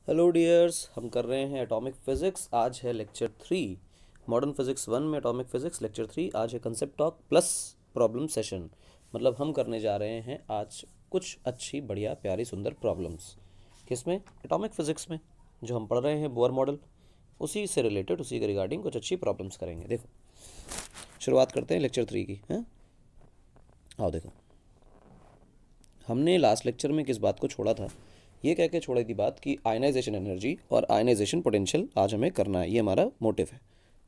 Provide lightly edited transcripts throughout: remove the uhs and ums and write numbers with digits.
Hello dears, हम कर रहे हैं एटॉमिक फिज़िक्स। आज है लेक्चर 3। मॉडर्न फिज़िक्स 1 में एटॉमिक फिज़िक्स लेक्चर 3। आज है concept talk plus problem session. मतलब हम करने जा रहे हैं आज कुछ अच्छी बढ़िया प्यारी सुंदर प्रॉब्लम्स। किसमें? एटॉमिक फ़िज़िक्स में, जो हम पढ़ रहे हैं बोर मॉडल, उसी से रिलेटेड, उसी के रिगार्डिंग कुछ अच्छी प्रॉब्लम्स करेंगे। देखो, शुरुआत करते हैं लेक्चर 3 की। हैं, आओ देखो, हमने लास्ट लेक्चर में किस बात को छोड़ा था? ये कह के छोड़ी थी बात कि आयनाइजेशन एनर्जी और आयनाइजेशन पोटेंशियल आज हमें करना है, ये हमारा मोटिव है।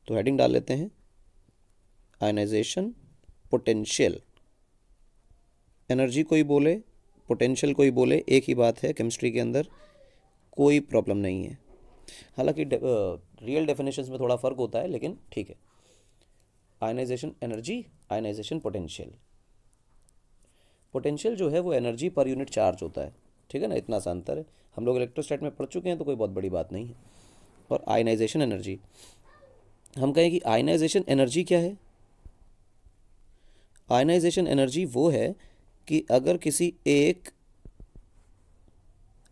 तो हेडिंग डाल लेते हैं, आयनाइजेशन पोटेंशियल। एनर्जी कोई बोले, पोटेंशियल कोई बोले, एक ही बात है केमिस्ट्री के अंदर, कोई प्रॉब्लम नहीं है। हालांकि रियल डेफिनेशंस में थोड़ा फ़र्क होता है, लेकिन ठीक है। Ionisation energy, ionisation potential. Potential जो है वो एनर्जी पर यूनिट चार्ज होता है, ठीक है ना, इतना सा अंतर है। हम लोग इलेक्ट्रोस्टैट में पढ़ चुके हैं, तो कोई बहुत बड़ी बात नहीं है। और आयनाइजेशन एनर्जी, हम कहें कि आयनाइजेशन एनर्जी क्या है? आयनाइजेशन एनर्जी वो है कि अगर किसी एक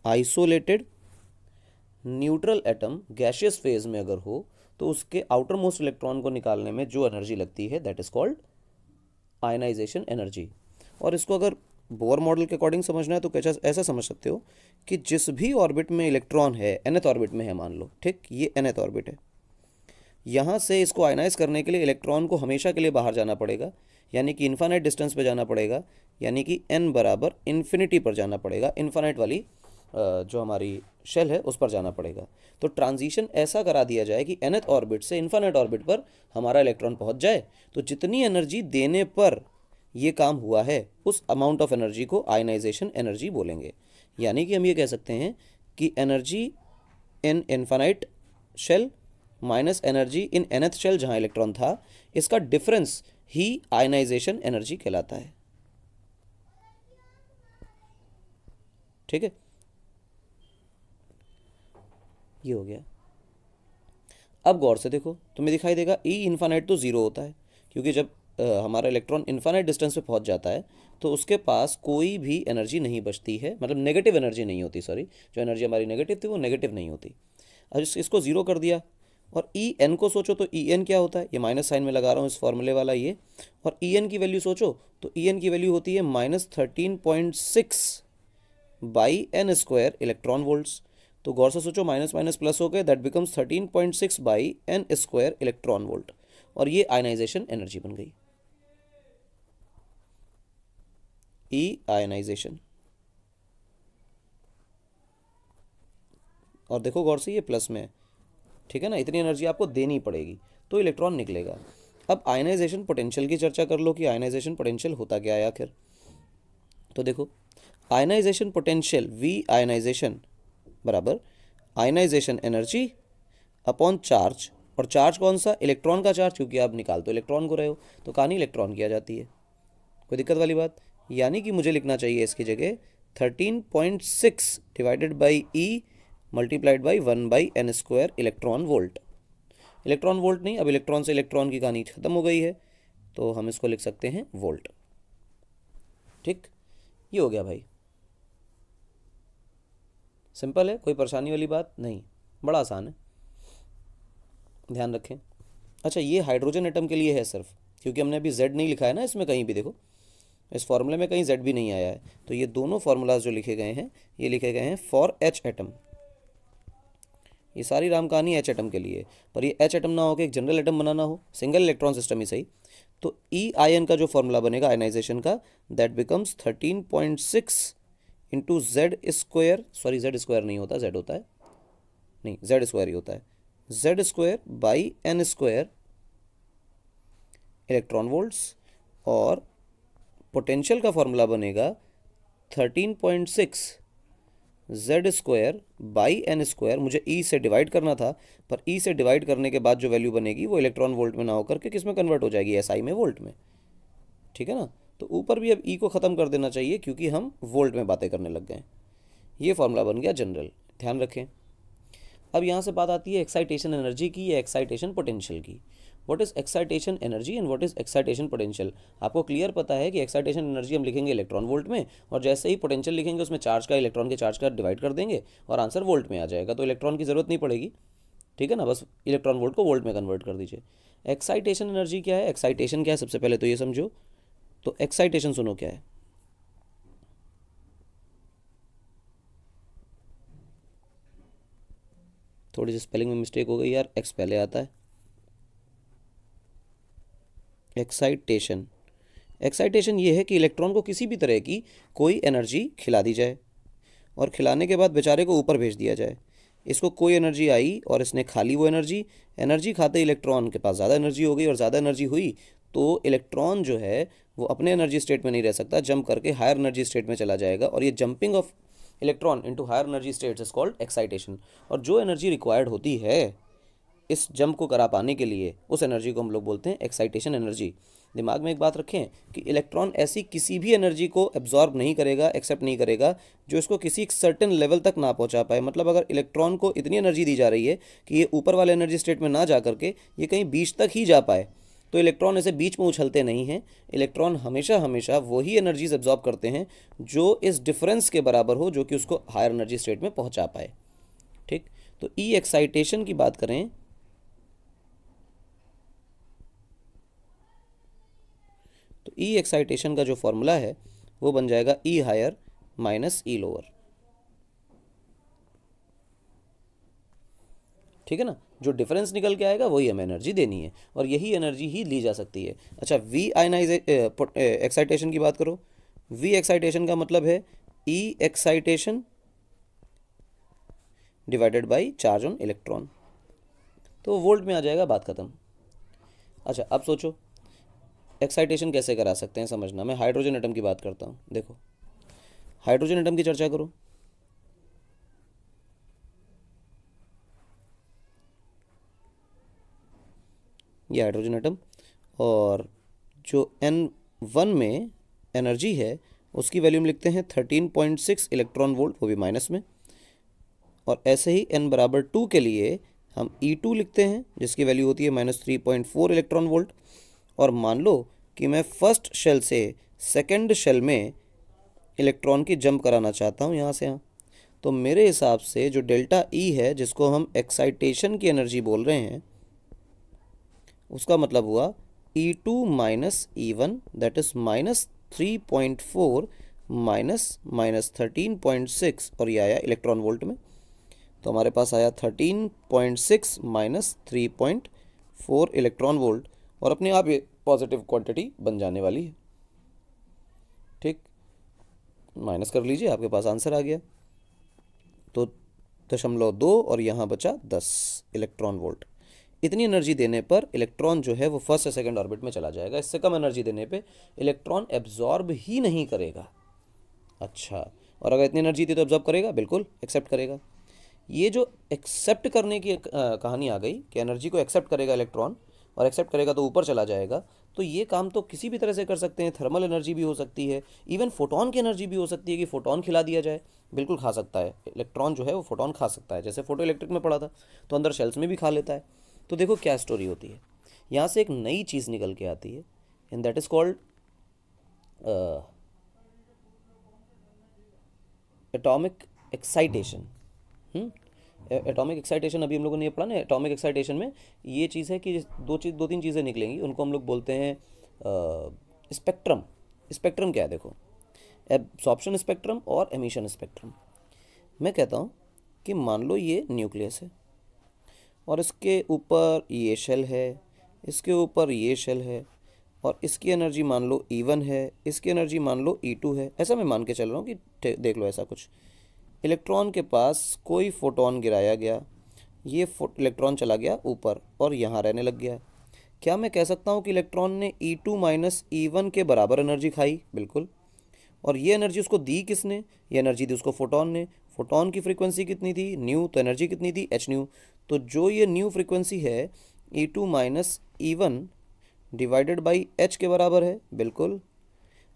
isolated neutral atom gaseous phase में अगर हो, तो उसके आउटर मोस्ट इलेक्ट्रॉन को निकालने में जो एनर्जी लगती है, that is called ionisation energy. और इसको अगर बोर मॉडल के अकॉर्डिंग समझना है तो कैसा ऐसा समझ सकते हो कि जिस भी ऑर्बिट में इलेक्ट्रॉन है, nth ऑर्बिट में है मान लो, ठीक, ये nth ऑर्बिट है, यहाँ से इसको आयनाइज करने के लिए इलेक्ट्रॉन को हमेशा के लिए बाहर जाना पड़ेगा, यानी कि इन्फानाइट डिस्टेंस पे जाना पड़ेगा, यानी कि n बराबर इन्फिनिटी पर जाना पड़ेगा, इन्फानाइट वाली जो हमारी शेल है उस पर जाना पड़ेगा। तो ट्रांजिशन ऐसा करा दिया जाए कि nth ऑर्बिट से इन्फानाइट ऑर्बिट पर हमारा इलेक्ट्रॉन पहुंच जाए, तो जितनी एनर्जी देने पर ये काम हुआ है, उस अमाउंट ऑफ एनर्जी को आयनाइजेशन एनर्जी बोलेंगे। यानी कि हम ये कह सकते हैं कि energy in infinite shell minus energy in nth shell जहाँ इलेक्ट्रॉन था, इसका डिफरेंस ही आयनाइजेशन एनर्जी कहलाता है। ठीक है, ये हो गया। अब गौर से देखो, तुम्हें दिखाई देगा ई इन्फानाइट तो ज़ीरो होता है, क्योंकि जब हमारा इलेक्ट्रॉन इन्फानाइट डिस्टेंस पे पहुंच जाता है तो उसके पास कोई भी एनर्जी नहीं बचती है, मतलब नेगेटिव एनर्जी नहीं होती, सॉरी, जो एनर्जी हमारी नेगेटिव थी वो नेगेटिव नहीं होती। अब इसको ज़ीरो कर दिया, और ई एन को सोचो तो ई एन क्या होता है, ये माइनस साइन में लगा रहा हूँ इस फॉर्मूले वाला ये। और ई एन की वैल्यू सोचो तो ई एन की वैल्यू होती है -13.6 by N square electron volts. तो गौर से सोचो, माइनस माइनस प्लस हो गए, that becomes 13.6 by N square electron volt, और ये आयनाइजेशन एनर्जी बन गई, ई आयनाइजेशन। और देखो गौर से, ये प्लस में है, ठीक है ना, इतनी एनर्जी आपको देनी पड़ेगी तो इलेक्ट्रॉन निकलेगा। अब आयनाइजेशन पोटेंशियल की चर्चा कर लो कि आयनाइजेशन पोटेंशियल होता क्या है आखिर। तो देखो, आयनाइजेशन पोटेंशियल वी आयनाइजेशन बराबर आयनाइजेशन एनर्जी अपॉन चार्ज। और चार्ज कौन सा? इलेक्ट्रॉन का चार्ज, क्योंकि आप निकाल तो इलेक्ट्रॉन को रहे हो, तो कहानी इलेक्ट्रॉन की आ जाती है। कोई दिक्कत वाली बात? यानी कि मुझे लिखना चाहिए इसकी जगह 13.6 divided by E multiplied by 1/n² electron volt. Electron volt नहीं, अब इलेक्ट्रॉन से इलेक्ट्रॉन की कहानी खत्म हो गई है, तो हम इसको लिख सकते हैं वोल्ट। ठीक, ये हो गया भाई, सिंपल है, कोई परेशानी वाली बात नहीं, बड़ा आसान है, ध्यान रखें। अच्छा, ये हाइड्रोजन एटम के लिए है सिर्फ, क्योंकि हमने अभी जेड नहीं लिखा है ना इसमें, कहीं भी देखो इस फॉर्मूले में कहीं जेड भी नहीं आया है। तो ये दोनों फार्मूलाज जो लिखे गए हैं, ये लिखे गए हैं फॉर एच एटम। ये सारी राम कहानी एच एटम के लिए, पर ये एच एटम ना हो के एक जनरल एटम बनाना हो, सिंगल इलेक्ट्रॉन सिस्टम ही सही, तो ई आयन का जो फॉर्मूला बनेगा आयनाइजेशन का, that becomes 13.6 into Z square, sorry Z square नहीं होता, जेड होता है, नहीं जेड स्क्वायर ही होता है, Z square by N square electron volts. और पोटेंशियल का फॉर्मूला बनेगा 13.6 Z square by N square. मुझे ई से डिवाइड करना था, पर ई से डिवाइड करने के बाद जो वैल्यू बनेगी वो इलेक्ट्रॉन वोल्ट में ना होकर के किस में कन्वर्ट हो जाएगी, एसआई में, वोल्ट में। ठीक है ना, तो ऊपर भी अब ई को ख़त्म कर देना चाहिए, क्योंकि हम वोल्ट में बातें करने लग गए। ये फॉर्मूला बन गया जनरल, ध्यान रखें। अब यहाँ से बात आती है एक्साइटेशन एनर्जी की या एक्साइटेशन पोटेंशियल की। What is excitation energy and what is excitation potential. आपको क्लियर पता है कि एक्साइटेशन एनर्जी हम लिखेंगे इलेक्ट्रॉन वोल्ट में, और जैसे ही पोटेंशियल लिखेंगे उसमें चार्ज का, इलेक्ट्रॉन के चार्ज का डिवाइड कर देंगे और आंसर वोल्ट में आ जाएगा, तो इलेक्ट्रॉन की ज़रूरत नहीं पड़ेगी। ठीक है ना, बस इलेक्ट्रॉन वोल्ट को वोल्ट में कन्वर्ट कर दीजिए। एक्साइटेशन एनर्जी क्या है, एक्साइटेशन क्या है, सबसे पहले तो ये समझो। तो एक्साइटेशन सुनो क्या है, थोड़ी सी स्पेलिंग में मिस्टेक हो गई यार, एक्स पहले आता है। एक्साइटेशन, एक्साइटेशन ये है कि इलेक्ट्रॉन को किसी भी तरह की कोई एनर्जी खिला दी जाए और खिलाने के बाद बेचारे को ऊपर भेज दिया जाए। इसको कोई एनर्जी आई और इसने खा ली वो एनर्जी, एनर्जी खाते इलेक्ट्रॉन के पास ज़्यादा एनर्जी हो गई, और ज़्यादा एनर्जी हुई तो इलेक्ट्रॉन जो है वो अपने एनर्जी स्टेट में नहीं रह सकता, जंप करके हायर एनर्जी स्टेट में चला जाएगा, और ये jumping of electron into higher energy states is called excitation. और जो एनर्जी रिक्वायर्ड होती है इस जंप को करा पाने के लिए, उस एनर्जी को हम लोग बोलते हैं एक्साइटेशन एनर्जी। दिमाग में एक बात रखें कि इलेक्ट्रॉन ऐसी किसी भी एनर्जी को एब्जॉर्ब नहीं करेगा, एक्सेप्ट नहीं करेगा जो इसको किसी एक सर्टेन लेवल तक ना पहुंचा पाए। मतलब अगर इलेक्ट्रॉन को इतनी एनर्जी दी जा रही है कि ये ऊपर वाले एनर्जी स्टेट में ना जा करके ये कहीं बीच तक ही जा पाए, तो इलेक्ट्रॉन ऐसे बीच में उछलते नहीं हैं। इलेक्ट्रॉन हमेशा हमेशा वही एनर्जीज एब्जॉर्ब करते हैं जो इस डिफरेंस के बराबर हो, जो कि उसको हायर एनर्जी स्टेट में पहुंचा पाए। ठीक, तो ई एक्साइटेशन की बात करें तो ई एक्साइटेशन का जो फॉर्मूला है वो बन जाएगा ई हायर माइनस ई लोअर। ठीक है ना, जो डिफरेंस निकल के आएगा वही हमें एनर्जी देनी है, और यही एनर्जी ही ली जा सकती है। अच्छा, वी एक्साइटेशन की बात करो। वी एक्साइटेशन का मतलब है E excitation divided by charge on electron, तो वोल्ट में आ जाएगा, बात खत्म। अच्छा, अब सोचो एक्साइटेशन कैसे करा सकते हैं, समझना। मैं हाइड्रोजन एटम की बात करता हूँ। देखो, हाइड्रोजन एटम की चर्चा करो। ये हाइड्रोजन एटम, और जो N1 में एनर्जी है उसकी वैल्यू में लिखते हैं 13.6 इलेक्ट्रॉन वोल्ट, वो भी माइनस में। और ऐसे ही n बराबर 2 के लिए हम E2 लिखते हैं जिसकी वैल्यू होती है -3.4 इलेक्ट्रॉन वोल्ट। और मान लो कि मैं फर्स्ट शेल से सेकंड शेल में इलेक्ट्रॉन की जंप कराना चाहता हूँ यहाँ से यहाँ, तो मेरे हिसाब से जो डेल्टा E है जिसको हम एक्साइटेशन की एनर्जी बोल रहे हैं, उसका मतलब हुआ E2 minus E1 that is -3.4 minus 13.6, और ये आया इलेक्ट्रॉन वोल्ट में। तो हमारे पास आया 13.6 माइनस 3.4 इलेक्ट्रॉन वोल्ट, और अपने आप ये पॉजिटिव क्वांटिटी बन जाने वाली है। ठीक, माइनस कर लीजिए, आपके पास आंसर आ गया। तो 0.2 और यहाँ बचा 10 इलेक्ट्रॉन वोल्ट। इतनी एनर्जी देने पर इलेक्ट्रॉन जो है वो फर्स्ट या सेकंड ऑर्बिट में चला जाएगा। इससे कम एनर्जी देने पे इलेक्ट्रॉन एब्जॉर्ब ही नहीं करेगा। अच्छा, और अगर इतनी एनर्जी दी तो एब्जॉर्ब करेगा, बिल्कुल एक्सेप्ट करेगा। ये जो एक्सेप्ट करने की कहानी आ गई कि एनर्जी को एक्सेप्ट करेगा इलेक्ट्रॉन, और एक्सेप्ट करेगा तो ऊपर चला जाएगा, तो ये काम तो किसी भी तरह से कर सकते हैं। थर्मल एनर्जी भी हो सकती है, इवन फोटोन की एनर्जी भी हो सकती है कि फोटोन खिला दिया जाए। बिल्कुल खा सकता है इलेक्ट्रॉन, जो है वो फोटोन खा सकता है, जैसे फोटो इलेक्ट्रिक में पढ़ा था, तो अंदर शेल्स में भी खा लेता है। तो देखो क्या स्टोरी होती है, यहाँ से एक नई चीज़ निकल के आती है, and that is called atomic excitation. Atomic excitation अभी हम लोगों ने ये पढ़ा ना। एटॉमिक एक्साइटेशन में ये चीज़ है कि दो तीन चीज़ें निकलेंगी, उनको हम लोग बोलते हैं स्पेक्ट्रम। स्पेक्ट्रम क्या है, देखो, एब्सॉर्प्शन स्पेक्ट्रम और एमिशन स्पेक्ट्रम। मैं कहता हूँ कि मान लो ये न्यूक्लियस है और इसके ऊपर ये शेल है, इसके ऊपर ये शेल है, और इसकी एनर्जी मान लो E1 है, इसकी एनर्जी मान लो E2 है। ऐसा मैं मान के चल रहा हूँ कि देख लो ऐसा कुछ। इलेक्ट्रॉन के पास कोई फोटोन गिराया गया, ये इलेक्ट्रॉन चला गया ऊपर और यहाँ रहने लग गया। क्या मैं कह सकता हूँ कि इलेक्ट्रॉन ने E2 माइनस E1 के बराबर एनर्जी खाई? बिल्कुल। और ये एनर्जी उसको दी किसने? ये एनर्जी दी उसको फोटोन ने। फोटोन की फ्रीक्वेंसी कितनी थी? न्यू। तो एनर्जी कितनी थी? h new. तो जो ये न्यू फ्रीक्वेंसी है E2 minus E1 divided by h के बराबर है। बिल्कुल।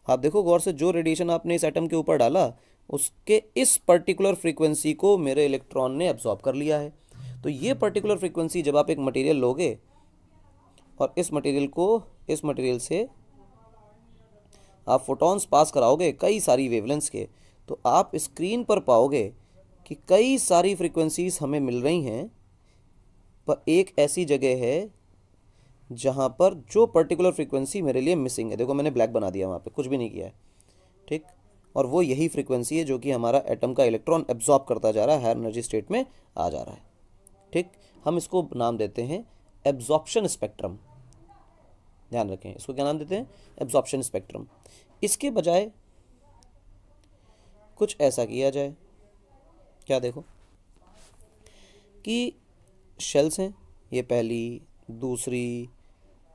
आप देखो गौर से, जो रेडिएशन आपने इस एटम के ऊपर डाला उसके इस पर्टिकुलर फ्रीक्वेंसी को मेरे इलेक्ट्रॉन ने एब्जॉर्ब कर लिया है। तो ये पर्टिकुलर फ्रीक्वेंसी जब आप एक मटेरियल लोगे और इस मटेरियल से आप फोटॉन्स पास कराओगे कई सारी वेवलेंथ्स के, तो आप स्क्रीन पर पाओगे कि कई सारी फ्रीक्वेंसीज हमें मिल रही हैं, पर एक ऐसी जगह है जहाँ पर जो पर्टिकुलर फ्रीक्वेंसी मेरे लिए मिसिंग है। देखो मैंने ब्लैक बना दिया, वहाँ पे कुछ भी नहीं किया है, ठीक। और वो यही फ्रीक्वेंसी है जो कि हमारा एटम का इलेक्ट्रॉन एब्जॉर्ब करता जा रहा है, हायर एनर्जी स्टेट में आ जा रहा है, ठीक। हम इसको नाम देते हैं एब्जॉर्प्शन स्पेक्ट्रम। ध्यान रखें, इसको क्या नाम देते हैं? Absorption spectrum. इसके बजाय कुछ ऐसा किया जाए, क्या देखो कि शेल्स हैं, ये पहली, दूसरी,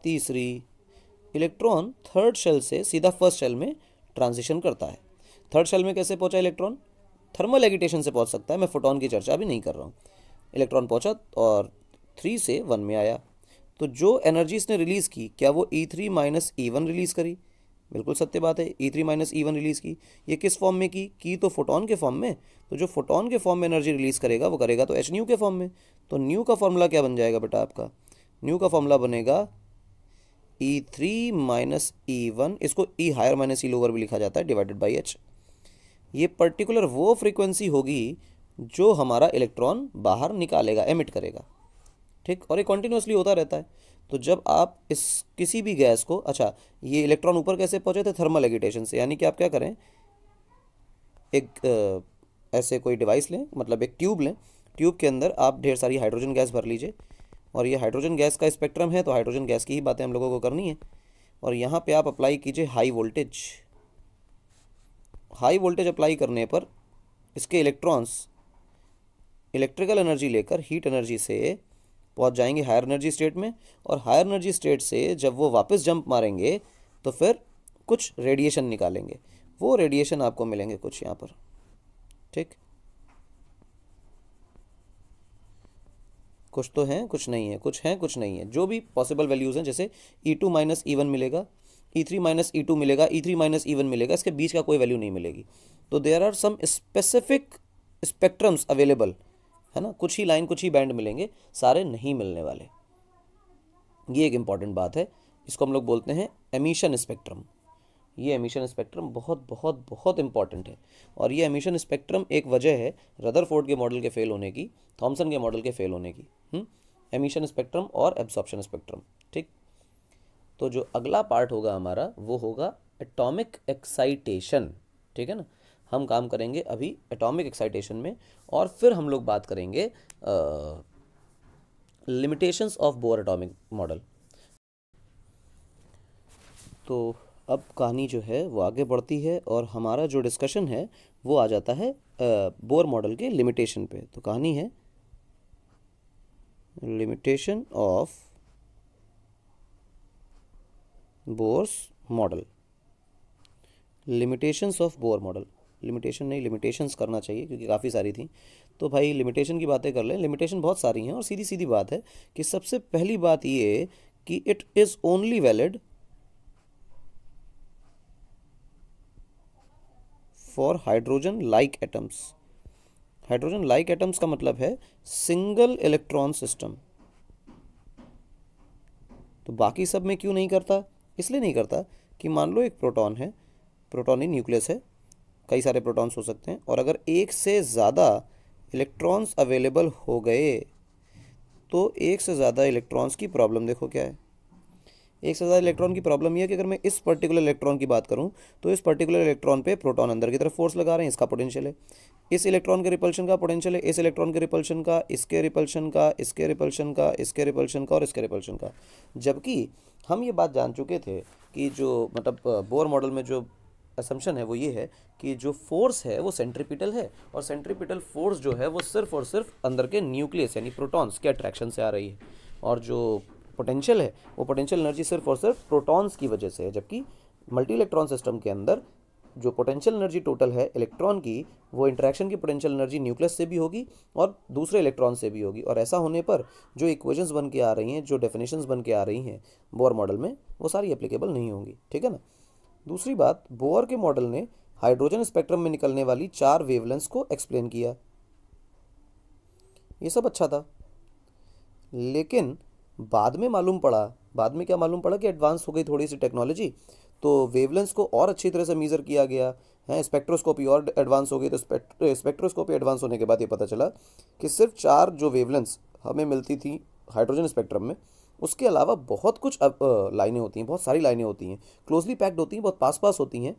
तीसरी, इलेक्ट्रॉन थर्ड शेल से सीधा फर्स्ट शेल में ट्रांजिशन करता है। थर्ड शेल में कैसे पहुंचा इलेक्ट्रॉन? थर्मल एगिटेशन से पहुंच सकता है, मैं फोटॉन की चर्चा अभी नहीं कर रहा हूँ। इलेक्ट्रॉन पहुंचा और 3 से 1 में आया, तो जो एनर्जी इसने रिलीज़ की, क्या वो E3 माइनस E1 रिलीज़ करी? बिल्कुल सत्य बात है, E3 माइनस E1 रिलीज़ की। ये किस फॉर्म में की? तो फोटॉन के फॉर्म में। तो जो फोटॉन के फॉर्म में एनर्जी रिलीज़ करेगा वो करेगा तो hν के फॉर्म में। तो न्यू का फॉर्मूला क्या बन जाएगा बेटा आपका? न्यू का फॉर्मूला बनेगा E3 माइनस E1, इसको E higher minus E lower भी लिखा जाता है, डिवाइडेड बाई H। ये पर्टिकुलर वो फ्रीक्वेंसी होगी जो हमारा इलेक्ट्रॉन बाहर निकालेगा, एमिट करेगा, ठीक। और ये कॉन्टिन्यूसली होता रहता है। तो जब आप इस किसी भी गैस को, अच्छा ये इलेक्ट्रॉन ऊपर कैसे पहुंचे थे? थर्मल एगिटेशन से। यानी कि आप क्या करें, एक ऐसे कोई डिवाइस लें, मतलब एक ट्यूब लें, ट्यूब के अंदर आप ढेर सारी हाइड्रोजन गैस भर लीजिए, और ये हाइड्रोजन गैस का स्पेक्ट्रम है, तो हाइड्रोजन गैस की ही बातें हम लोगों को करनी है। और यहाँ पे आप अप्लाई कीजिए high voltage. High voltage apply करने पर इसके इलेक्ट्रॉन्स इलेक्ट्रिकल एनर्जी लेकर हीट एनर्जी से पहुंच जाएंगे हायर एनर्जी स्टेट में, और हायर एनर्जी स्टेट से जब वो वापस जंप मारेंगे तो फिर कुछ रेडिएशन निकालेंगे। वो रेडिएशन आपको मिलेंगे कुछ यहाँ पर, ठीक। कुछ तो हैं, कुछ नहीं है, कुछ हैं, कुछ नहीं है, जो भी पॉसिबल वैल्यूज़ हैं। जैसे E2 माइनस E1 मिलेगा, E3 माइनस E2 मिलेगा, E3 माइनस E1 मिलेगा, इसके बीच का कोई वैल्यू नहीं मिलेगी। तो there are some specific spectrums available, है ना। कुछ ही लाइन, कुछ ही बैंड मिलेंगे, सारे नहीं मिलने वाले। ये एक इंपॉर्टेंट बात है, इसको हम लोग बोलते हैं एमिशन स्पेक्ट्रम। ये एमिशन स्पेक्ट्रम बहुत बहुत बहुत इंपॉर्टेंट है, और ये एमिशन स्पेक्ट्रम एक वजह है रदरफोर्ड के मॉडल के फेल होने की, थॉमसन के मॉडल के फेल होने की। एमिशन स्पेक्ट्रम और एब्जॉर्प्शन स्पेक्ट्रम, ठीक। तो जो अगला पार्ट होगा हमारा वो होगा एटॉमिक एक्साइटेशन, ठीक है ना। हम काम करेंगे अभी एटॉमिक एक्साइटेशन में, और फिर हम लोग बात करेंगे limitations of bore atomic model. तो अब कहानी जो है वो आगे बढ़ती है, और हमारा जो डिस्कशन है वो आ जाता है बोर मॉडल के लिमिटेशन पे। तो कहानी है limitation of Bohr's model. Limitations of Bohr model, limitation नहीं, लिमिटेशंस करना चाहिए क्योंकि काफ़ी सारी थी। तो भाई लिमिटेशन की बातें कर लें। लिमिटेशन बहुत सारी हैं, और सीधी सीधी बात है कि सबसे पहली बात ये कि it is only valid for hydrogen like atoms. Hydrogen like atoms का मतलब है सिंगल इलेक्ट्रॉन सिस्टम। तो बाकी सब में क्यों नहीं करता? इसलिए नहीं करता कि मान लो एक प्रोटॉन है, प्रोटॉनी न्यूक्लियस है, कई सारे प्रोटॉन्स हो सकते हैं, और अगर एक से ज़्यादा इलेक्ट्रॉन्स अवेलेबल हो गए तो एक से ज़्यादा इलेक्ट्रॉन्स की प्रॉब्लम देखो क्या है। एक से ज़्यादा इलेक्ट्रॉन की प्रॉब्लम ये है कि अगर मैं इस पर्टिकुलर इलेक्ट्रॉन की बात करूं तो इस पर्टिकुलर इलेक्ट्रॉन पे प्रोटॉन अंदर की तरफ फोर्स लगा रहे हैं, इसका पोटेंशियल है, इस इलेक्ट्रॉन के रिपल्शन का पोटेंशियल है, इस इलेक्ट्रॉन के रिपल्शन का, इसके रिपल्शन का, इसके रिपल्शन का, इसके रिपल्शन का, और इसके रिपल्शन का। जबकि हम ये बात जान चुके थे कि जो मतलब बोर मॉडल में जो असम्पशन है वो ये है कि जो फोर्स है वो सेंट्रीपिटल है, और सेंट्रीपिटल फोर्स जो है वो सिर्फ और सिर्फ अंदर के न्यूक्लियस यानी प्रोटॉन्स के अट्रैक्शन से आ रही है, और जो पोटेंशियल है वो पोटेंशियल एनर्जी सिर्फ और सिर्फ प्रोटॉन्स की वजह से है। जबकि मल्टी इलेक्ट्रॉन सिस्टम के अंदर जो पोटेंशियल एनर्जी टोटल है इलेक्ट्रॉन की, वो इंटरेक्शन की पोटेंशियल एनर्जी न्यूक्लियस से भी होगी और दूसरे इलेक्ट्रॉन से भी होगी। और ऐसा होने पर जो इक्वेशंस बन के आ रही हैं, जो डेफिनेशंस बन के आ रही हैं बोर मॉडल में, वो सारी एप्लीकेबल नहीं होंगी, ठीक है ना। दूसरी बात, बोर के मॉडल ने हाइड्रोजन स्पेक्ट्रम में निकलने वाली 4 वेवलेंथ्स को एक्सप्लेन किया। ये सब अच्छा था, लेकिन बाद में मालूम पड़ा बाद में क्या मालूम पड़ा कि एडवांस हो गई थोड़ी सी टेक्नोलॉजी, तो वेवलेंथ्स को और अच्छी तरह से मीज़र किया गया है, स्पेक्ट्रोस्कोपी और एडवांस हो गई। तो स्पेक्ट्रोस्कोपी एडवांस होने के बाद ये पता चला कि सिर्फ 4 जो वेवलेंथ्स हमें मिलती थी हाइड्रोजन स्पेक्ट्रम में, उसके अलावा बहुत कुछ लाइनें होती हैं, बहुत सारी लाइनें होती हैं, क्लोजली पैक्ड होती हैं, बहुत पास पास होती हैं,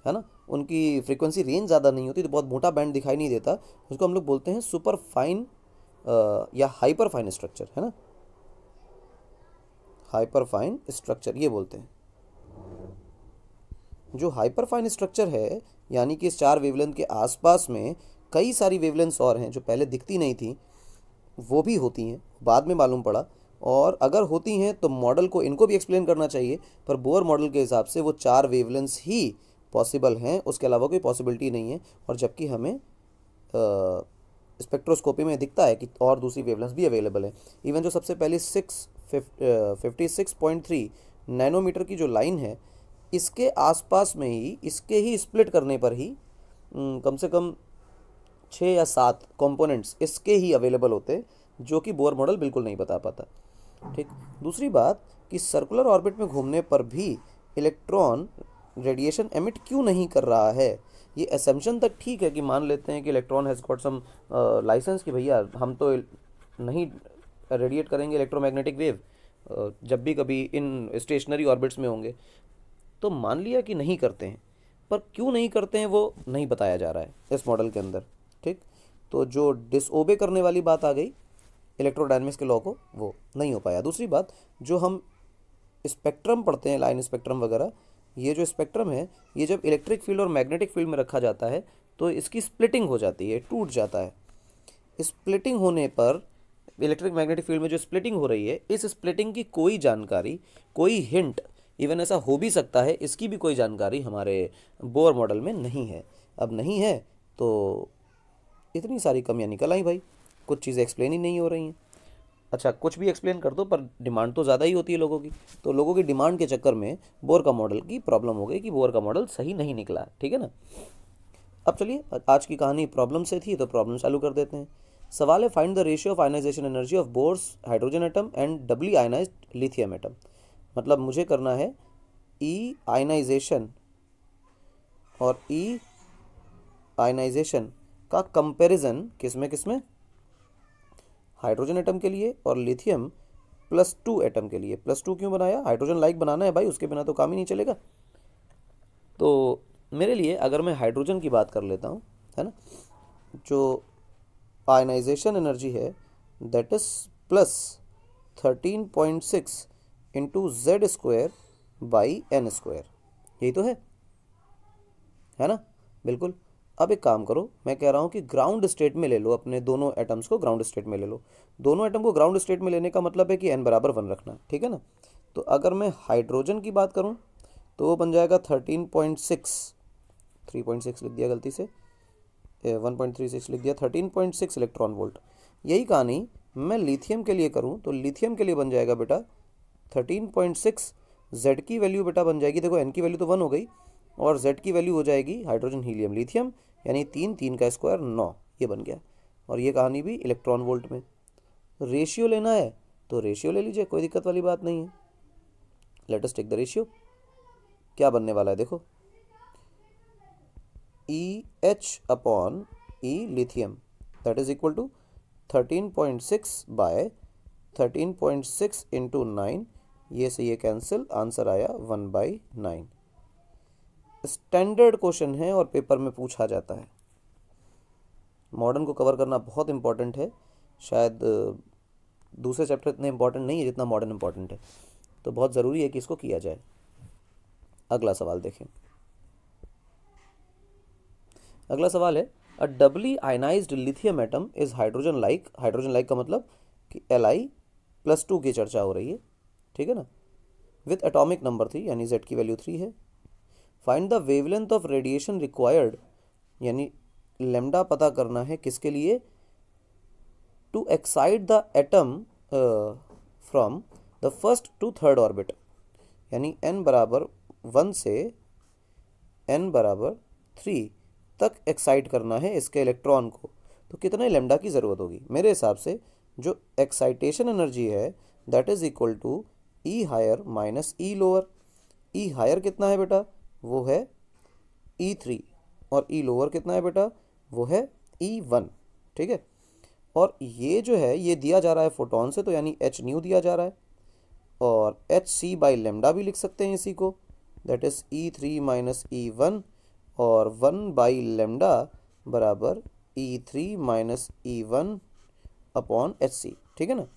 है ना। उनकी फ्रीक्वेंसी रेंज ज़्यादा नहीं होती, तो बहुत मोटा बैंड दिखाई नहीं देता। उसको हम लोग बोलते हैं सुपर फाइन या हाइपर फाइन स्ट्रक्चर, है ना, हाइपर फाइन स्ट्रक्चर ये बोलते हैं। जो हाइपर फाइन स्ट्रक्चर है, यानी कि इस 4 वेवलेंथ के आसपास में कई सारी वेवलेंथ्स और हैं जो पहले दिखती नहीं थी, वो भी होती हैं, बाद में मालूम पड़ा। और अगर होती हैं तो मॉडल को इनको भी एक्सप्लेन करना चाहिए, पर बोर मॉडल के हिसाब से वो 4 वेवलेंथ्स ही पॉसिबल हैं, उसके अलावा कोई पॉसिबिलिटी नहीं है। और जबकि हमें स्पेक्ट्रोस्कोपी में दिखता है कि और दूसरी वेवलेंथ्स भी अवेलेबल है। इवन जो सबसे पहली 56.3 नैनोमीटर की जो लाइन है, इसके आसपास में ही, इसके ही स्प्लिट करने पर ही कम से कम 6 या 7 कंपोनेंट्स इसके ही अवेलेबल होते, जो कि बोर मॉडल बिल्कुल नहीं बता पाता। ठीक। दूसरी बात कि सर्कुलर ऑर्बिट में घूमने पर भी इलेक्ट्रॉन रेडिएशन एमिट क्यों नहीं कर रहा है। ये असेम्पशन तक ठीक है कि मान लेते हैं कि electron has got some licence कि भैया हम तो नहीं रेडिएट करेंगे इलेक्ट्रोमैग्नेटिक वेव जब भी कभी इन स्टेशनरी ऑर्बिट्स में होंगे, तो मान लिया कि नहीं करते हैं, पर क्यों नहीं करते हैं वो नहीं बताया जा रहा है इस मॉडल के अंदर। ठीक। तो जो डिसओबे करने वाली बात आ गई इलेक्ट्रोडायनेमिक्स के लॉ को, वो नहीं हो पाया। दूसरी बात, जो हम स्पेक्ट्रम पढ़ते हैं, लाइन स्पेक्ट्रम वगैरह, ये जो स्पेक्ट्रम है, ये जब इलेक्ट्रिक फील्ड और मैग्नेटिक फील्ड में रखा जाता है तो इसकी स्प्लिटिंग हो जाती है, टूट जाता है। स्प्लिटिंग होने पर इलेक्ट्रिक मैग्नेटिक फील्ड में जो स्प्लिटिंग हो रही है, इस स्प्लिटिंग की कोई जानकारी, कोई हिंट, इवन ऐसा हो भी सकता है, इसकी भी कोई जानकारी हमारे बोर मॉडल में नहीं है। अब नहीं है तो इतनी सारी कमियां निकल आई भाई, कुछ चीज़ें एक्सप्लेन ही नहीं हो रही हैं। अच्छा, कुछ भी एक्सप्लेन कर दो, पर डिमांड तो ज़्यादा ही होती है लोगों की, तो लोगों की डिमांड के चक्कर में बोर का मॉडल की प्रॉब्लम हो गई कि बोर का मॉडल सही नहीं निकला। ठीक है ना। अब चलिए, आज की कहानी प्रॉब्लम से थी तो प्रॉब्लम चालू कर देते हैं। सवाल है, find the ratio of ionisation energy of Bohr's hydrogen atom and doubly ionised lithium atom. मतलब मुझे करना है ई आयनाइजेशन और ई आयनाइजेशन का कंपैरिजन किसमें किसमें, हाइड्रोजन एटम के लिए और लिथियम +2 एटम के लिए। +2 क्यों बनाया, हाइड्रोजन लाइक बनाना है भाई, उसके बिना तो काम ही नहीं चलेगा। तो मेरे लिए अगर मैं हाइड्रोजन की बात कर लेता हूँ, है ना, जो आयनाइजेशन एनर्जी है that is +13.6 into Z² by n², यही तो है ना, बिल्कुल। अब एक काम करो, मैं कह रहा हूँ कि ग्राउंड स्टेट में ले लो, अपने दोनों एटम्स को ग्राउंड स्टेट में ले लो। दोनों एटम को ग्राउंड स्टेट में लेने का मतलब है कि n = 1 रखना, ठीक है ना। तो अगर मैं हाइड्रोजन की बात करूँ तो वो बन जाएगा 3.6 लिख दिया गलती से, 1.36 लिख दिया, 13.6 इलेक्ट्रॉन वोल्ट। यही कहानी मैं लिथियम के लिए करूँ तो लिथियम के लिए बन जाएगा बेटा 13.6, Z की वैल्यू बेटा बन जाएगी, देखो N की वैल्यू तो 1 हो गई, और Z की वैल्यू हो जाएगी हाइड्रोजन हीलियम लिथियम, यानी 3 का स्क्वायर 9, ये बन गया। और ये कहानी भी इलेक्ट्रॉन वोल्ट में। रेशियो लेना है तो रेशियो ले लीजिए, कोई दिक्कत वाली बात नहीं है। Let us take the ratio. क्या बनने वाला है देखो, EH/E lithium that is equal to 13.6 by 13.6 into 9, ये से ये कैंसिल, आंसर आया 1/9। स्टैंडर्ड क्वेश्चन है और पेपर में पूछा जाता है। मॉडर्न को कवर करना बहुत इंपॉर्टेंट है, शायद दूसरे चैप्टर इतने इंपॉर्टेंट नहीं है जितना मॉडर्न इंपॉर्टेंट है, तो बहुत ज़रूरी है कि इसको किया जाए। अगला सवाल देखें। अगला सवाल है, a doubly ionised lithium atom is hydrogen like. Hydrogen like का मतलब कि Li+2 की चर्चा हो रही है, ठीक है ना, विथ एटॉमिक नंबर 3, यानी Z की वैल्यू 3 है। Find the wavelength of radiation required, यानी लेमडा पता करना है किसके लिए, to excite the atom from the first to third orbit, यानी n = 1 से n = 3 तक एक्साइट करना है इसके इलेक्ट्रॉन को, तो कितने लेमडा की ज़रूरत होगी। मेरे हिसाब से जो एक्साइटेशन एनर्जी है that is equal to E higher minus E lower. E higher कितना है बेटा, वो है E3, और ई लोअर कितना है बेटा, वो है E1। ठीक है, और ये जो है ये दिया जा रहा है फोटोन से, तो यानी एच न्यू दिया जा रहा है, और एच सी बाई लेमडा भी लिख सकते हैं इसी को, that is E3 minus E1, और 1 बाई लेमडा बराबर E3 minus E1 upon H C. ठीक है ना,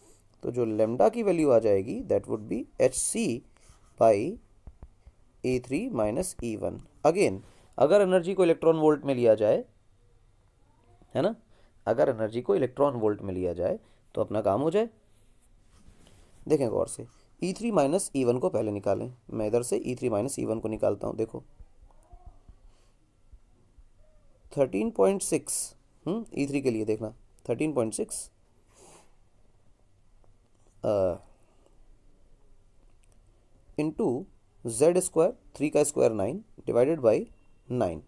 तो जो लेमडा की वैल्यू आ जाएगी that would be H C by E3 minus E1। Again अगर एनर्जी को इलेक्ट्रॉन वोल्ट में लिया जाए, है ना, अगर एनर्जी को इलेक्ट्रॉन वोल्ट में लिया जाए तो अपना काम हो जाए। देखें गौर से, E3 माइनस E1 को पहले निकालें। मैं इधर से E3 माइनस E1 को निकालता हूँ। देखो 13.6, E3 के लिए देखना 13.6 इंटू जेड स्क्वायर, 3 का स्क्वायर 9 डिवाइडेड बाई 9।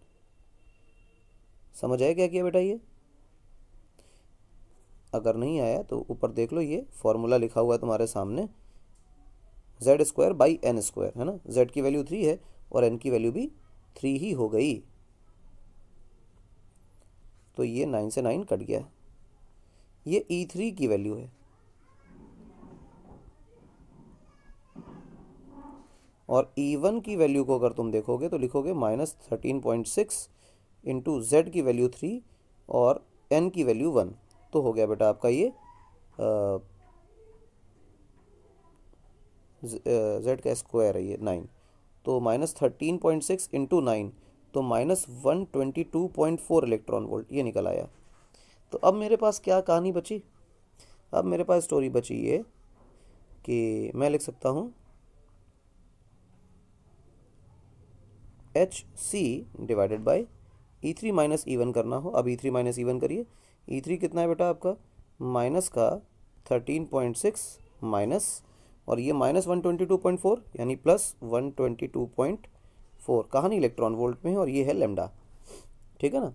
समझ आया क्या किया बेटा? ये अगर नहीं आया तो ऊपर देख लो, ये फॉर्मूला लिखा हुआ है तुम्हारे सामने, Z square by N square, है ना। जेड की वैल्यू 3 है और एन की वैल्यू भी 3 ही हो गई, तो ये 9 से 9 कट गया। ये E3 की वैल्यू है, और E1 की वैल्यू को अगर तुम देखोगे तो लिखोगे माइनस 13.6 इंटू जेड की वैल्यू 3 और एन की वैल्यू 1, तो हो गया बेटा आपका ये जेड का स्क्वायर है ये 9, तो माइनस 13.6 इंटू 9, तो माइनस 122.4 इलेक्ट्रॉन वोल्ट ये निकल आया। तो अब मेरे पास क्या कहानी बची? अब मेरे पास स्टोरी बची ये कि मैं लिख सकता हूँ H C divided by E3 minus E1 करना हो। अब E3 माइनस E1 करिए। E3 कितना है बेटा आपका, माइनस का 13.6 माइनस, और ये माइनस 122.4 यानी प्लस 122.4। कहानी इलेक्ट्रॉन वोल्ट में है और ये है लेमडा। ठीक है ना।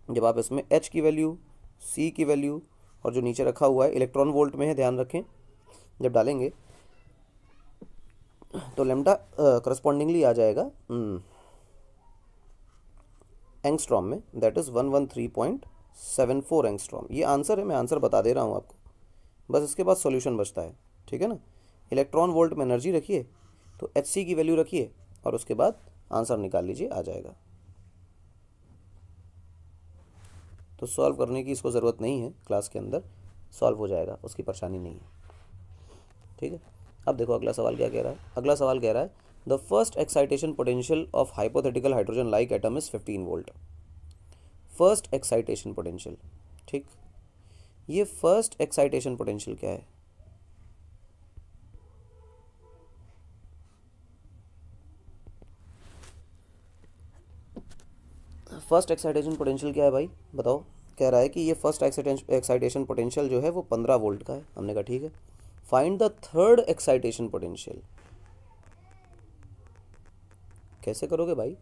जब आप इसमें H की वैल्यू, C की वैल्यू और जो नीचे रखा हुआ है इलेक्ट्रॉन वोल्ट में है, ध्यान रखें, जब डालेंगे तो लेमडा करस्पॉन्डिंगली आ जाएगा एंगस्ट्रॉम में, दैट इज़ 113.74 एंगस्ट्रॉम। ये आंसर है, मैं आंसर बता दे रहा हूँ आपको, बस इसके बाद सॉल्यूशन बचता है। ठीक है ना। इलेक्ट्रॉन वोल्ट में एनर्जी रखिए, तो एच सी की वैल्यू रखिए और उसके बाद आंसर निकाल लीजिए, आ जाएगा। तो सॉल्व करने की इसको ज़रूरत नहीं है, क्लास के अंदर सॉल्व हो जाएगा, उसकी परेशानी नहीं है। ठीक है। अब देखो अगला सवाल क्या कह रहा है। अगला सवाल कह रहा है the first excitation potential of hypothetical hydrogen like atom is 15 volt. First excitation potential, ठीक, ये फर्स्ट एक्साइटेशन पोटेंशियल क्या है? फर्स्ट एक्साइटेशन पोटेंशियल क्या है भाई, बताओ। कह रहा है कि ये फर्स्ट एक्साइटेशन पोटेंशियल जो है वो 15 वोल्ट का है। हमने कहा ठीक है। Find the third excitation potential. कैसे करोगे भाई?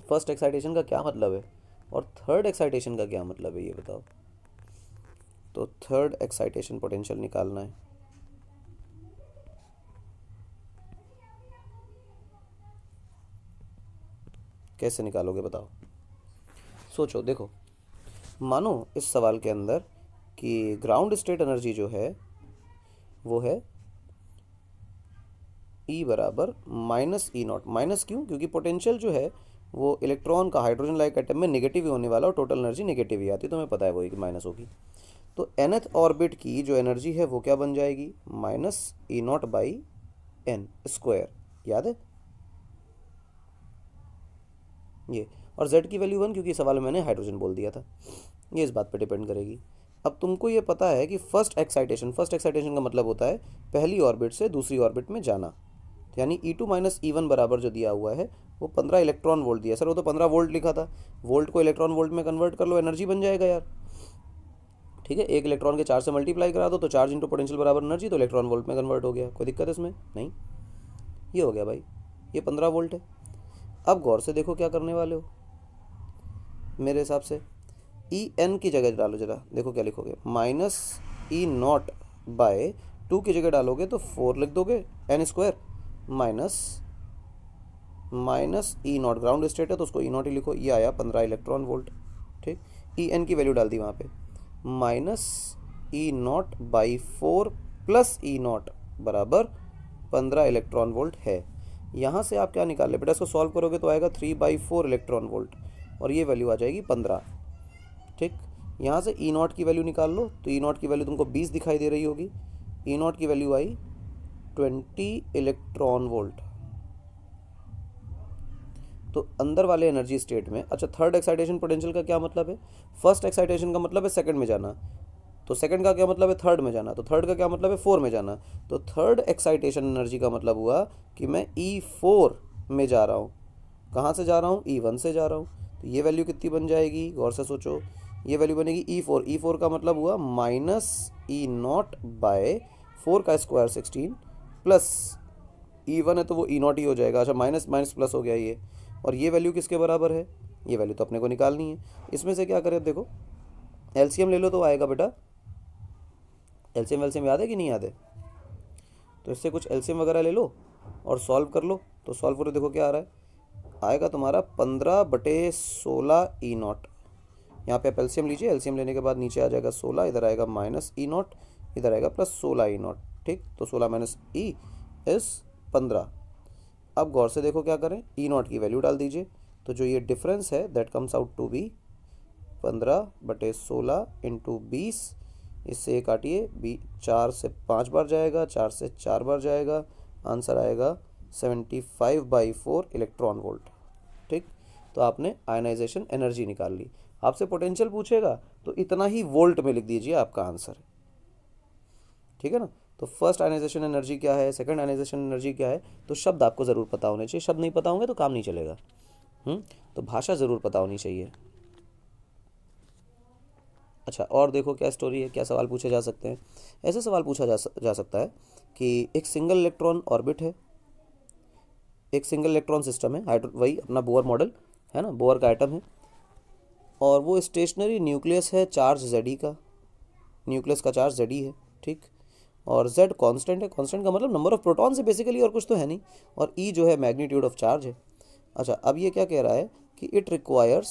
फर्स्ट एक्साइटेशन का क्या मतलब है और थर्ड एक्साइटेशन का क्या मतलब है, ये बताओ। तो थर्ड एक्साइटेशन पोटेंशियल निकालना है। कैसे निकालोगे बताओ, सोचो। देखो, मानो इस सवाल के अंदर कि ग्राउंड स्टेट एनर्जी जो है वो है E बराबर माइनस E0। माइनस क्यों? क्योंकि पोटेंशियल जो है वो इलेक्ट्रॉन का हाइड्रोजन लाइक एटम में नेगेटिव ही होने वाला और टोटल एनर्जी नेगेटिव ही आती है, तो हमें पता है वो माइनस होगी। तो nth ऑर्बिट की जो एनर्जी है वो क्या बन जाएगी, minus E0 by N square, याद है ये। और z की वैल्यू 1, क्योंकि सवाल में मैंने हाइड्रोजन बोल दिया था, ये इस बात पे डिपेंड करेगी। अब तुमको ये पता है कि फर्स्ट एक्साइटेशन का मतलब होता है पहली ऑर्बिट से दूसरी ऑर्बिट में जाना, यानी E2 माइनस E1 बराबर जो दिया हुआ है वो 15 इलेक्ट्रॉन वोल्ट दिया। सर वो तो 15 वोल्ट लिखा था, वोल्ट को इलेक्ट्रॉन वोल्ट में कन्वर्ट कर लो, एनर्जी बन जाएगा यार। ठीक है, एक इलेक्ट्रॉन के चार्ज से मल्टीप्लाई करा दो तो चार्ज इंटू पोटेंशियल बराबर एनर्जी, तो इलेक्ट्रॉन वोल्ट में कन्वर्ट हो गया। कोई दिक्कत इसमें नहीं, ये हो गया भाई, ये 15 वोल्ट है। अब गौर से देखो क्या करने वाले हो। मेरे हिसाब से E n की जगह डालो जरा, देखो क्या लिखोगे, माइनस E0 बाय 2 की जगह डालोगे तो 4 लिख दोगे N square minus E naught, ground state है तो उसको ई नॉट ही लिखो, ये आया 15 इलेक्ट्रॉन वोल्ट। ठीक, ई एन की वैल्यू डाल दी वहाँ पे, minus E not by 4 plus E not बराबर 15 इलेक्ट्रॉन वोल्ट है। यहाँ से आप क्या निकाल ले बेटा, इसको सॉल्व करोगे तो आएगा 3/4 इलेक्ट्रॉन वोल्ट और ये वैल्यू आ जाएगी 15। ठीक, यहाँ से ई नॉट की वैल्यू निकाल लो, तो ई नॉट की वैल्यू तुमको 20 दिखाई दे रही होगी, ई नॉट की वैल्यू आई 20 इलेक्ट्रॉन वोल्ट। तो अंदर वाले एनर्जी स्टेट में, अच्छा थर्ड एक्साइटेशन पोटेंशियल का क्या मतलब है, फर्स्ट एक्साइटेशन का मतलब है सेकंड में जाना, तो सेकंड का क्या मतलब है थर्ड में जाना, तो थर्ड का क्या मतलब है 4 में जाना, तो थर्ड एक्साइटेशन एनर्जी का मतलब हुआ कि मैं E4 में जा रहा हूँ। कहाँ से जा रहा हूँ, E1 से जा रहा हूँ। तो ये वैल्यू कितनी बन जाएगी, गौर से सोचो, ये वैल्यू बनेगी E4, E4 का मतलब हुआ माइनस ई नॉट बाय 4 का स्क्वायर 16 प्लस E1 है तो वो ई नॉट ही हो जाएगा। अच्छा माइनस माइनस प्लस हो गया ये, और ये वैल्यू किसके बराबर है, ये वैल्यू तो अपने को निकालनी है। इसमें से क्या करें, देखो एलसीएम ले लो तो आएगा बेटा, एलसीएम वेलसीएम याद है कि नहीं याद है, तो इससे कुछ एलसीएम वगैरह ले लो और सॉल्व कर लो, तो सॉल्व करो, देखो क्या आ रहा है, आएगा तुम्हारा 15/16 ई नॉट। यहाँ पे आप एलसीएम लीजिए, एलसीएम लेने के बाद नीचे आ जाएगा 16, इधर आएगा माइनस ई नॉट, इधर आएगा प्लस 16 ई नॉट। ठीक, तो 16 माइनस ई इस 15। अब गौर से देखो क्या करें, ई नॉट की वैल्यू डाल दीजिए, तो जो ये डिफरेंस है that comes out to be 15/16 into 20, इससे ये काटिए, 4 से 5 बार जाएगा, 4 से 4 बार जाएगा, आंसर आएगा 75/4 इलेक्ट्रॉन वोल्ट। ठीक, तो आपने आयनाइजेशन एनर्जी निकाल ली। आपसे पोटेंशियल पूछेगा तो इतना ही वोल्ट में लिख दीजिए, आपका आंसर है। ठीक है ना, तो फर्स्ट आयनाइजेशन एनर्जी क्या है, सेकंड आयनाइजेशन एनर्जी क्या है, तो शब्द आपको ज़रूर पता होने चाहिए, शब्द नहीं पता होंगे तो काम नहीं चलेगा। तो भाषा ज़रूर पता होनी चाहिए। अच्छा, और देखो क्या स्टोरी है, क्या सवाल पूछे जा सकते हैं। ऐसे सवाल पूछा जा सकता है कि एक सिंगल इलेक्ट्रॉन ऑर्बिट है, एक सिंगल इलेक्ट्रॉन सिस्टम है, वही अपना बोर मॉडल है ना, बोर का एटम है, और वो स्टेशनरी न्यूक्लियस है चार्ज Ze का, न्यूक्लियस का चार्ज Ze है। ठीक, और Z कांस्टेंट है, कांस्टेंट का मतलब नंबर ऑफ प्रोटॉन्स है बेसिकली, और कुछ तो है नहीं, और E जो है मैग्नीट्यूड ऑफ चार्ज है। अच्छा, अब ये क्या कह रहा है कि it requires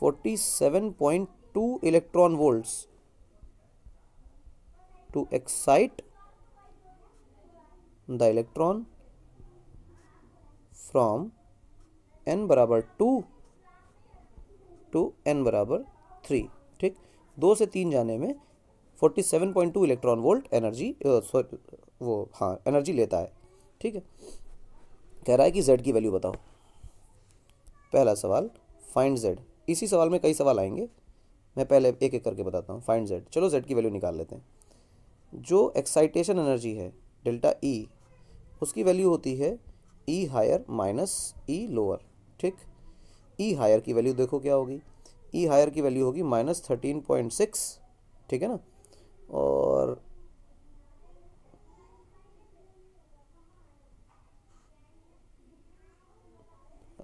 47.2 electron volts to excite the electron from n बराबर 2 टू n बराबर 3। ठीक, 2 से 3 जाने में 47.2 इलेक्ट्रॉन वोल्ट एनर्जी एनर्जी लेता है। ठीक है, कह रहा है कि Z की वैल्यू बताओ। पहला सवाल फाइंड Z, इसी सवाल में कई सवाल आएंगे, मैं पहले एक एक करके बताता हूँ। फाइंड Z, चलो Z की वैल्यू निकाल लेते हैं। जो एक्साइटेशन एनर्जी है डेल्टा E, उसकी वैल्यू होती है E higher minus E lower. ठीक, E हायर की वैल्यू देखो क्या होगी, E हायर की वैल्यू होगी -13.6। ठीक है ना, और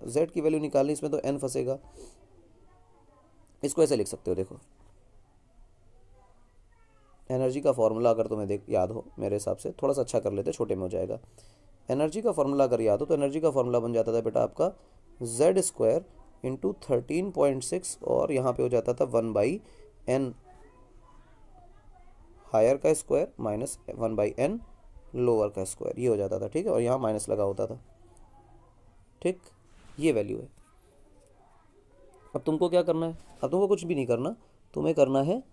Z की वैल्यू निकालनी, इसमें तो n फंसेगा, इसको ऐसे लिख सकते हो, देखो एनर्जी का फॉर्मूला अगर तुम्हें याद हो, मेरे हिसाब से थोड़ा सा अच्छा कर लेते, छोटे में हो जाएगा। एनर्जी का फॉर्मूला अगर याद हो तो एनर्जी का फॉर्मूला बन जाता था बेटा आपका Z² इंटू 13.6, और यहाँ पे हो जाता था 1/n हायर का स्क्वायर माइनस 1/n लोअर का स्क्वायर, ये हो जाता था। ठीक है, और यहाँ माइनस लगा होता था। ठीक, ये वैल्यू है। अब तुमको क्या करना है, अब तुमको कुछ भी नहीं करना, तुम्हें करना है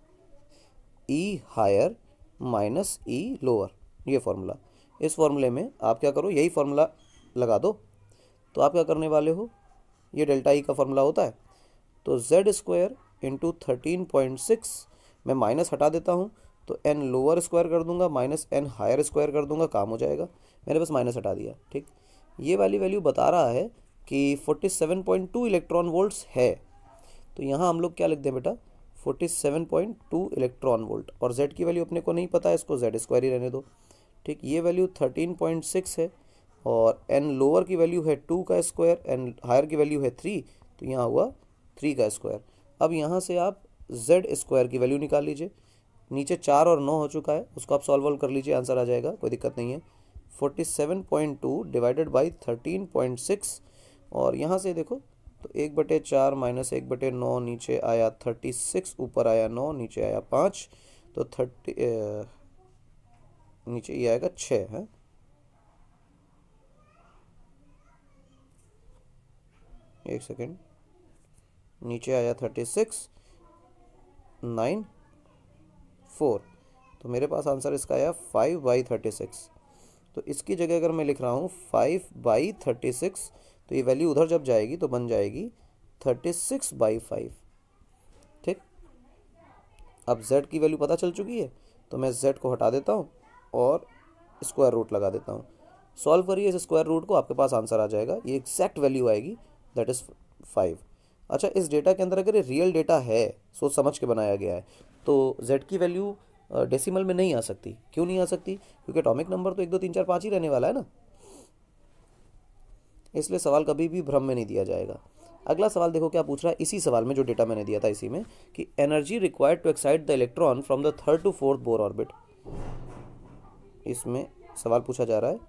E higher minus E lower, ये फॉर्मूला। इस फॉर्मूले में आप क्या करो, यही फॉर्मूला लगा दो, तो आप क्या करने वाले हो, ये डेल्टा E का फॉर्मूला होता है, तो Z² इंटू 13.6 मैं माइनस हटा देता हूँ, तो n लोअर स्क्वायर कर दूंगा माइनस n हायर स्क्वायर कर दूंगा, काम हो जाएगा। मैंने बस माइनस हटा दिया। ठीक, ये वाली वैल्यू बता रहा है कि 47.2 इलेक्ट्रॉन वोल्ट्स है, तो यहाँ हम लोग क्या लिख दें बेटा, 47.2 इलेक्ट्रॉन वोल्ट, और Z की वैल्यू अपने को नहीं पता है, इसको Z² ही रहने दो। ठीक, ये वैल्यू 13.6 है, और n लोअर की वैल्यू है 2 का स्क्वायर, n हायर की वैल्यू है 3, तो यहाँ हुआ 3 का स्क्वायर। अब यहाँ से आप Z² की वैल्यू निकाल लीजिए, नीचे 4 और 9 हो चुका है, उसको आप सॉल्व कर लीजिए, आंसर आ जाएगा, कोई दिक्कत नहीं है। 47.2 डिवाइडेड बाई 13.6, और यहाँ से देखो तो 1/4 माइनस 1/9, नीचे आया 36, ऊपर आया 9, नीचे आया 5, तो 30 नीचे ये आएगा 6 है। एक सेकेंड, नीचे आया 36, 9, 4, तो मेरे पास आंसर इसका आया 5/36। तो इसकी जगह अगर मैं लिख रहा हूँ 5/36, तो ये वैल्यू उधर जब जाएगी तो बन जाएगी 36/5। ठीक, अब z की वैल्यू पता चल चुकी है, तो मैं z को हटा देता हूँ और स्क्वायर रूट लगा देता हूँ। सॉल्व करिए इस स्क्वायर रूट को, आपके पास आंसर आ जाएगा, ये एग्जैक्ट वैल्यू आएगी, दैट इज़ 5। अच्छा, इस डेटा के अंदर अगर ये रियल डेटा है, सोच समझ के बनाया गया है, तो z की वैल्यू डेसिमल में नहीं आ सकती। क्यों नहीं आ सकती? क्योंकि एटॉमिक नंबर तो 1 2 3 4 5 ही रहने वाला है ना, इसलिए सवाल कभी भी भ्रम में नहीं दिया जाएगा। अगला सवाल देखो क्या पूछ रहा है, इसी सवाल में जो डेटा मैंने दिया था इसी में, कि energy required to excite the electron from the 3rd to 4th Bohr orbit. इसमें सवाल पूछा जा रहा है,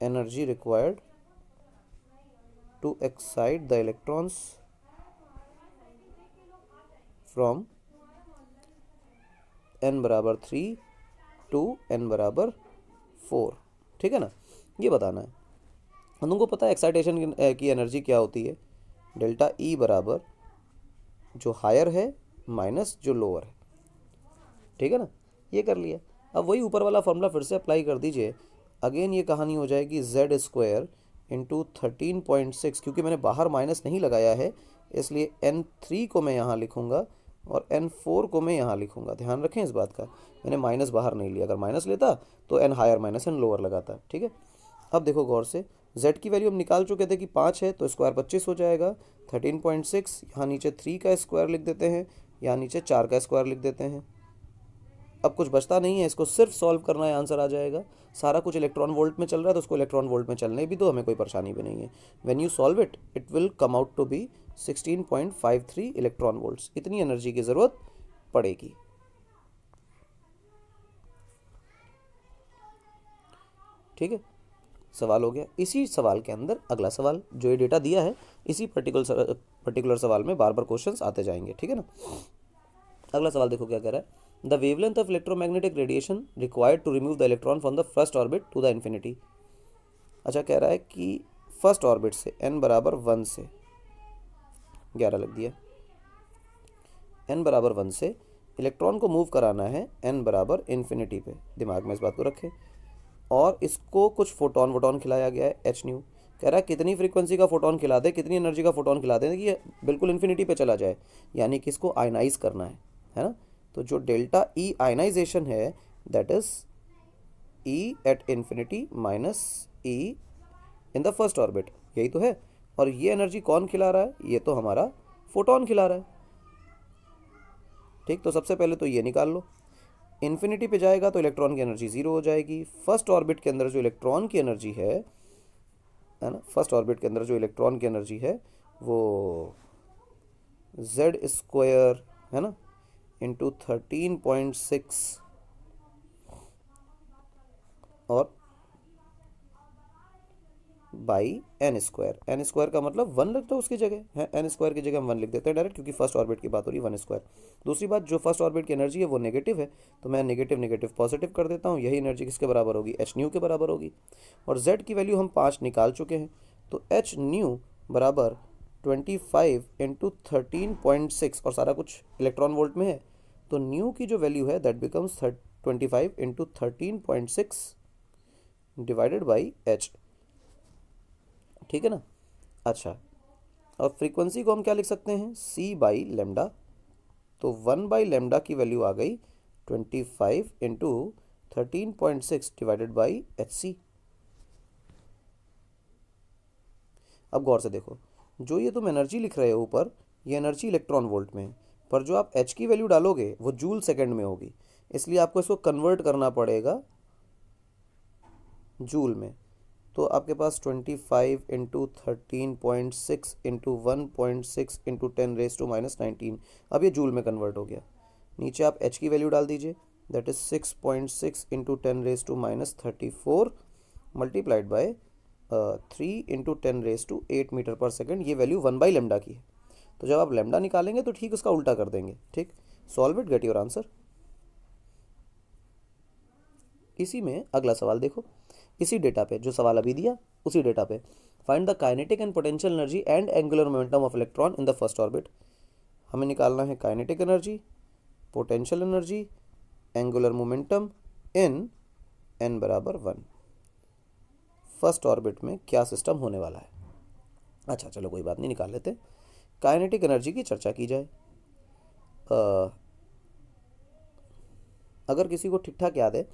energy required to excite the electrons from n बराबर 3 to n बराबर 4। ठीक है ना, ये बताना है। तुमको पता है एक्साइटेशन की एनर्जी क्या होती है, डेल्टा ई बराबर जो हायर है माइनस जो लोअर है। ठीक है ना, ये कर लिया। अब वही ऊपर वाला फॉर्मूला फिर से अप्लाई कर दीजिए। अगेन ये कहानी हो जाएगी z² इंटू 13.6, क्योंकि मैंने बाहर माइनस नहीं लगाया है इसलिए n3 को मैं यहाँ लिखूँगा और n4 को मैं यहाँ लिखूँगा। ध्यान रखें इस बात का, मैंने माइनस बाहर नहीं लिया, अगर माइनस लेता तो n higher minus n lower लगाता। ठीक है, अब देखो गौर से, z की वैल्यू हम निकाल चुके थे कि 5 है, तो स्क्वायर 25 हो जाएगा। 13.6, यहाँ नीचे 3 का स्क्वायर लिख देते हैं, यहाँ नीचे 4 का स्क्वायर लिख देते हैं। अब कुछ बचता नहीं है, इसको सिर्फ सॉल्व करना है, आंसर आ जाएगा। सारा कुछ इलेक्ट्रॉन वोल्ट में चल रहा है, तो उसको इलेक्ट्रॉन वोल्ट में चलने भी दो, हमें कोई परेशानी भी नहीं है। When you solve it, it will come out to be 16.53 electron volts. इतनी एनर्जी की ज़रूरत पड़ेगी। ठीक है, सवाल हो गया। इसी सवाल के अंदर अगला सवाल, जो ये डेटा दिया है, इसी पर्टिकुलर सवाल में बार बार क्वेश्चंस आते जाएंगे। ठीक है ना, अगला सवाल देखो क्या कह रहा है, the wavelength of electromagnetic radiation required to remove the electron from the first orbit to the infinity. अच्छा, कह रहा है कि फर्स्ट ऑर्बिट से n बराबर 1 से 11 लग दिया, n बराबर 1 से इलेक्ट्रॉन को मूव कराना है n बराबर इन्फिनिटी पे। दिमाग में इस बात को रखें। और इसको कुछ फोटोन वोटोन खिलाया गया है, h न्यू। कह रहा है कितनी फ्रीक्वेंसी का फोटोन खिला दे, कितनी एनर्जी का फोटोन खिला दे कि ये बिल्कुल इन्फिनिटी पे चला जाए, यानी कि इसको आयनाइज करना है ना। तो जो डेल्टा ई आयनाइजेशन है, that is E at infinity minus E in the first orbit, यही तो है। और ये एनर्जी कौन खिला रहा है, ये तो हमारा फोटोन खिला रहा है। ठीक, तो सबसे पहले तो ये निकाल लो। इन्फिनिटी पे जाएगा तो इलेक्ट्रॉन की एनर्जी 0 हो जाएगी। फर्स्ट ऑर्बिट के अंदर जो इलेक्ट्रॉन की एनर्जी है ना, फर्स्ट ऑर्बिट के अंदर जो इलेक्ट्रॉन की एनर्जी है वो z² है ना, इंटू 13.6 और बाई n स्क्वायर का मतलब 1 लिख दो उसकी जगह, है n² की जगह हम 1 लिख देते हैं डायरेक्ट, क्योंकि फर्स्ट ऑर्बिट की बात हो रही है 1²। दूसरी बात, जो फर्स्ट ऑर्बिट की एनर्जी है वो नेगेटिव है, तो मैं नेगेटिव नेगेटिव पॉजिटिव कर देता हूँ। यही एनर्जी किसके बराबर होगी, h न्यू के बराबर होगी। और z की वैल्यू हम 5 निकाल चुके हैं, तो h न्यू बराबर 25 इंटू 13.6, और सारा कुछ इलेक्ट्रॉन वोल्ट में है, तो न्यू की जो वैल्यू है that becomes 25 into 13.6 divided by h। ठीक है ना। अच्छा, और फ्रीक्वेंसी को हम क्या लिख सकते हैं, c बाई लेमडा। तो 1 बाई लेमडा की वैल्यू आ गई 25 इंटू 13.6 डिवाइडेड बाई hc। अब गौर से देखो, जो ये तुम एनर्जी लिख रहे हो ऊपर, ये एनर्जी इलेक्ट्रॉन वोल्ट में है, पर जो आप h की वैल्यू डालोगे वो जूल सेकेंड में होगी, इसलिए आपको इसको कन्वर्ट करना पड़ेगा जूल में। तो आपके पास 25 इंटू 13.6 इंटू 1.6 इंटू 10⁻⁻19। अब ये जूल में कन्वर्ट हो गया। नीचे आप h की वैल्यू डाल दीजिए, that is 6.6 into 10⁻34 multiplied by 3 into 10⁸ metre per second. ये वैल्यू 1/λ की है। तो जब आप लैम्डा निकालेंगे तो ठीक उसका उल्टा कर देंगे। ठीक, solve it, get your answer. इसी में अगला सवाल देखो, इसी डेटा पे जो सवाल अभी दिया उसी डेटा पे, find the kinetic and potential energy and angular momentum of electron in the first orbit. हमें निकालना है kinetic energy, potential energy, angular momentum इन n बराबर 1। फर्स्ट ऑर्बिट में क्या सिस्टम होने वाला है। अच्छा चलो कोई बात नहीं, निकाल लेते। काइनेटिक एनर्जी की चर्चा की जाए। अगर किसी को ठीक ठाक याद है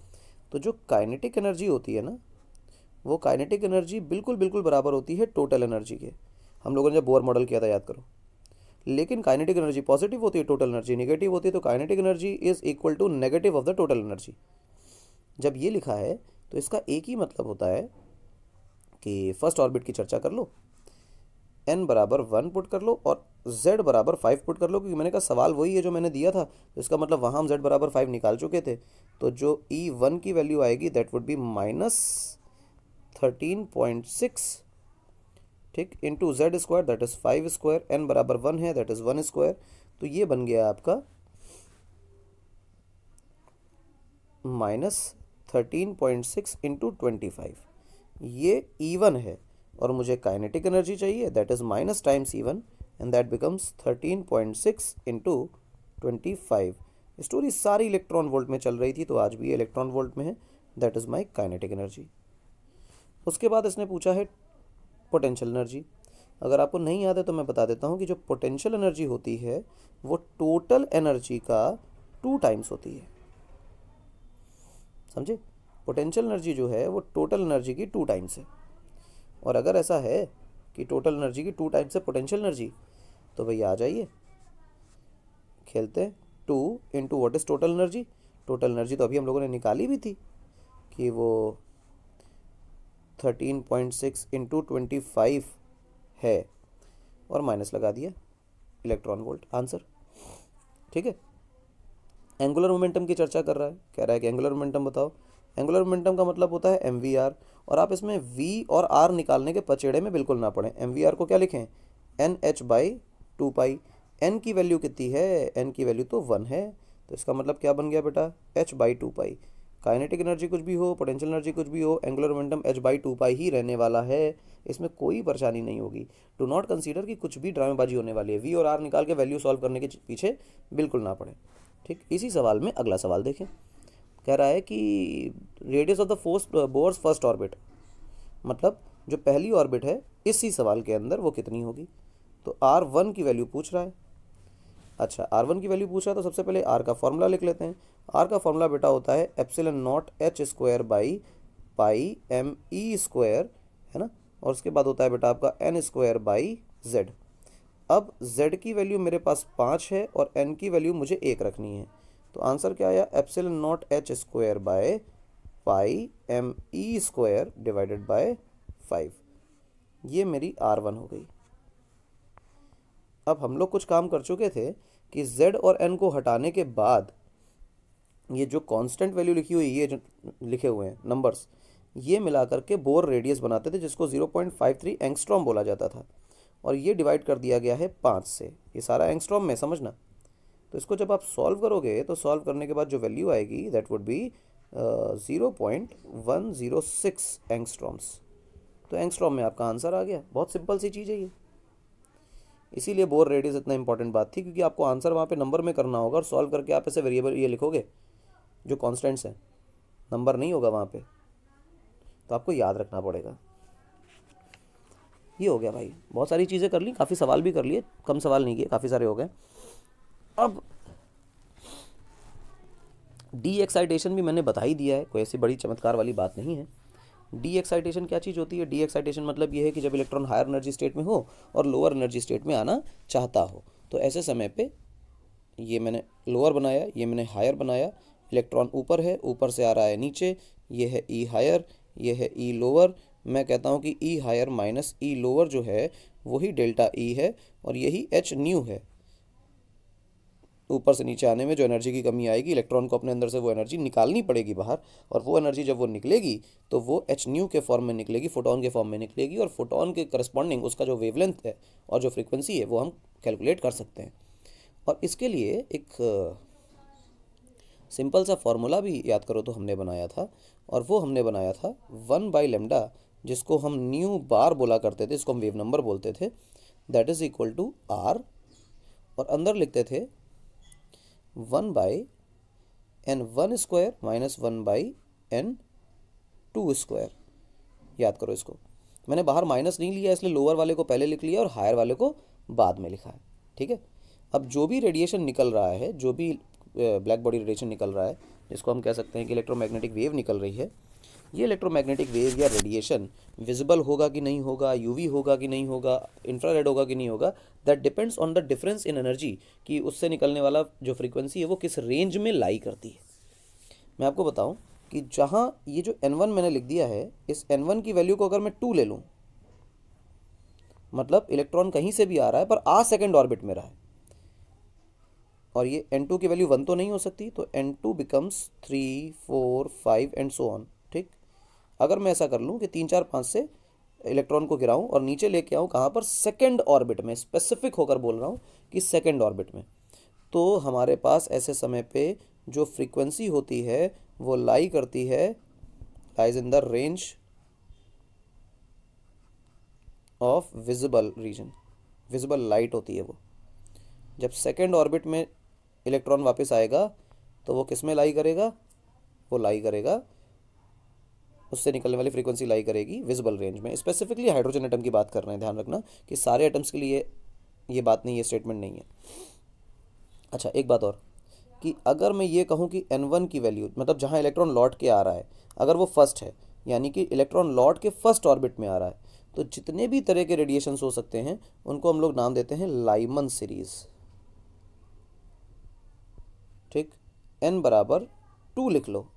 तो जो काइनेटिक एनर्जी होती है ना, वो काइनेटिक एनर्जी बिल्कुल बिल्कुल बराबर होती है टोटल एनर्जी के। हम लोगों ने जब बोर मॉडल किया था, याद करो। लेकिन काइनेटिक एनर्जी पॉजिटिव होती है, टोटल एनर्जी नेगेटिव होती है। तो kinetic energy is equal to negative of the total energy. जब ये लिखा है तो इसका एक ही मतलब होता है कि फर्स्ट ऑर्बिट की चर्चा कर लो, n बराबर 1 पुट कर लो और z बराबर 5 पुट कर लो, क्योंकि मैंने कहा सवाल वही है जो मैंने दिया था। तो इसका मतलब वहाँ हम z बराबर 5 निकाल चुके थे। तो जो E1 की वैल्यू आएगी दैट वुड बी -13.6, ठीक, into z square that is 5 square, n बराबर 1 है दैट इज 1 स्क्वायर। तो ये बन गया आपका -13.6 इंटू 25। ये E1 है और मुझे काइनेटिक एनर्जी चाहिए, that is minus times E1 and that becomes 13.6 into 25। Story सारी इलेक्ट्रॉन वोल्ट में चल रही थी, तो आज भी इलेक्ट्रॉन वोल्ट में है, that is my kinetic energy. उसके बाद इसने पूछा है पोटेंशियल एनर्जी। अगर आपको नहीं याद है तो मैं बता देता हूँ कि जो पोटेंशियल एनर्जी होती है वो टोटल एनर्जी का 2 टाइम्स होती है। समझे, पोटेंशियल एनर्जी जो है वो टोटल एनर्जी की 2 टाइम्स है। और अगर ऐसा है कि टोटल एनर्जी की 2 टाइम्स है पोटेंशियल एनर्जी, तो भैया आ जाइए खेलते हैं। 2 into what is total energy. Total energy तो अभी हम लोगों ने निकाली भी थी कि वो 13.6 इंटू 25 है, और माइनस लगा दिया, इलेक्ट्रॉन वोल्ट आंसर। ठीक है, एंगुलर मोमेंटम की चर्चा कर रहा है, कह रहा है कि एंगुलर मोमेंटम बताओ। एंगुलर मोमेंटम का मतलब होता है mvr, और आप इसमें v और r निकालने के पचेड़े में बिल्कुल ना पड़े। mvr को क्या लिखें, nh/2π। n की वैल्यू कितनी है, n की वैल्यू तो 1 है, तो इसका मतलब क्या बन गया बेटा, h/2π। काइनेटिक एनर्जी कुछ भी हो, पोटेंशियल एनर्जी कुछ भी हो, एंगुलर मोमेंटम h/2π ही रहने वाला है। इसमें कोई परेशानी नहीं होगी। डू नॉट कंसीडर कि कुछ भी ड्रामेबाजी होने वाली है। v और r निकाल के वैल्यू सॉल्व करने के पीछे बिल्कुल ना पड़े। ठीक, इसी सवाल में अगला सवाल देखें। कह रहा है कि radius of the Bohr's first orbit, मतलब जो पहली ऑर्बिट है इसी सवाल के अंदर वो कितनी होगी। तो r1 की वैल्यू पूछ रहा है। अच्छा, r1 की वैल्यू पूछ रहा है तो सबसे पहले r का फॉर्मूला लिख लेते हैं। r का फॉर्मूला बेटा होता है ε0h² है ना, और उसके बाद होता है बेटा आपका n²/z। अब z की वैल्यू मेरे पास 5 है और n की वैल्यू मुझे 1 रखनी है। तो आंसर क्या आया, ε0h² डिवाइडेड बाय 5। ये मेरी r1 हो गई। अब हम लोग कुछ काम कर चुके थे कि z और n को हटाने के बाद ये जो कांस्टेंट वैल्यू लिखी हुई, ये जो लिखे हुए हैं नंबर्स, ये मिलाकर के बोर रेडियस बनाते थे, जिसको 0.53 एंगस्ट्रॉम बोला जाता था। और ये डिवाइड कर दिया गया है 5 से, ये सारा एंगस्ट्रॉम में, समझना। तो इसको जब आप सॉल्व करोगे तो सॉल्व करने के बाद जो वैल्यू आएगी दैट वुड बी 0.106 एंगस्ट्रॉम्स। तो एंगस्ट्रॉम में आपका आंसर आ गया। बहुत सिंपल सी चीज़ है ये, इसीलिए बोर रेडियस इतना इंपॉर्टेंट बात थी, क्योंकि आपको आंसर वहाँ पे नंबर में करना होगा और सॉल्व करके आप ऐसे वेरिएबल ये लिखोगे जो कॉन्स्टेंट्स हैं, नंबर नहीं होगा वहाँ पे, तो आपको याद रखना पड़ेगा। ये हो गया भाई, बहुत सारी चीज़ें कर ली, काफ़ी सवाल भी कर लिए, कम सवाल नहीं किए, काफ़ी सारे हो गए। अब डी एक्साइटेशन भी मैंने बता ही दिया है, कोई ऐसी बड़ी चमत्कार वाली बात नहीं है। डी एक्साइटेशन क्या चीज़ होती है, डी एक्साइटेशन मतलब ये है कि जब इलेक्ट्रॉन हायर एनर्जी स्टेट में हो और लोअर एनर्जी स्टेट में आना चाहता हो, तो ऐसे समय पे ये मैंने लोअर बनाया, ये मैंने हायर बनाया, इलेक्ट्रॉन ऊपर है, ऊपर से आ रहा है नीचे, ये है ई हायर, ये है ई लोअर, मैं कहता हूँ कि ई हायर माइनस ई लोअर जो है वही डेल्टा ई है, और यही एच न्यू है। ऊपर से नीचे आने में जो एनर्जी की कमी आएगी, इलेक्ट्रॉन को अपने अंदर से वो एनर्जी निकालनी पड़ेगी बाहर, और वो एनर्जी जब वो निकलेगी तो वो एच न्यू के फॉर्म में निकलेगी, फोटोन के फॉर्म में निकलेगी, और फोटोन के करस्पॉन्डिंग उसका जो वेवलेंथ है और जो फ्रीक्वेंसी है वो हम कैलकुलेट कर सकते हैं। और इसके लिए एक सिंपल सा फॉर्मूला भी याद करो तो हमने बनाया था, और वो हमने बनाया था 1/λ, जिसको हम न्यू बार बोला करते थे, इसको हम वेव नंबर बोलते थे, that is equal to R, और अंदर लिखते थे 1/n1² माइनस 1/n2²। याद करो इसको, मैंने बाहर माइनस नहीं लिया इसलिए लोअर वाले को पहले लिख लिया और हायर वाले को बाद में लिखा है। ठीक है, अब जो भी रेडिएशन निकल रहा है, जो भी ब्लैक बॉडी रेडिएशन निकल रहा है, जिसको हम कह सकते हैं कि इलेक्ट्रोमैग्नेटिक वेव निकल रही है, ये इलेक्ट्रोमैग्नेटिक वेव या रेडिएशन विजिबल होगा कि नहीं होगा, यूवी होगा कि नहीं होगा, इंफ्रारेड होगा कि नहीं होगा, that depends on the difference in energy, कि उससे निकलने वाला जो फ्रीक्वेंसी है वो किस रेंज में लाई करती है। मैं आपको बताऊं कि जहां ये जो n1 मैंने लिख दिया है, इस n1 की वैल्यू को अगर मैं 2 ले लूं, मतलब इलेक्ट्रॉन कहीं से भी आ रहा है पर आ सेकेंड ऑर्बिट में रहा है, और ये n2 की वैल्यू 1 तो नहीं हो सकती, तो n2 becomes 3, 4, 5 and so on. ठीक, अगर मैं ऐसा कर लूँ कि 3, 4, 5 से इलेक्ट्रॉन को गिराऊं और नीचे लेके आऊं, कहाँ पर, सेकेंड ऑर्बिट में, स्पेसिफिक होकर बोल रहा हूँ कि सेकेंड ऑर्बिट में, तो हमारे पास ऐसे समय पे जो फ्रीक्वेंसी होती है वो लाई करती है, lies in the range of visible region, visible light होती है वो। जब सेकेंड ऑर्बिट में इलेक्ट्रॉन वापस आएगा तो वो किस में लाई करेगा, वो लाई करेगा, उससे निकलने वाली फ्रीक्वेंसी लाई करेगी विजिबल रेंज में। स्पेसिफिकली हाइड्रोजन एटम की बात कर रहे हैं, ध्यान रखना कि सारे एटम्स के लिए ये बात नहीं, ये स्टेटमेंट नहीं है। अच्छा, एक बात और, कि अगर मैं ये कहूँ कि n1 की वैल्यू, मतलब जहाँ इलेक्ट्रॉन लौट के आ रहा है, अगर वो फर्स्ट है, यानी कि इलेक्ट्रॉन लौट के फर्स्ट ऑर्बिट में आ रहा है, तो जितने भी तरह के रेडिएशंस हो सकते हैं उनको हम लोग नाम देते हैं लाइमन सीरीज। ठीक, n बराबर 2 लिख लो,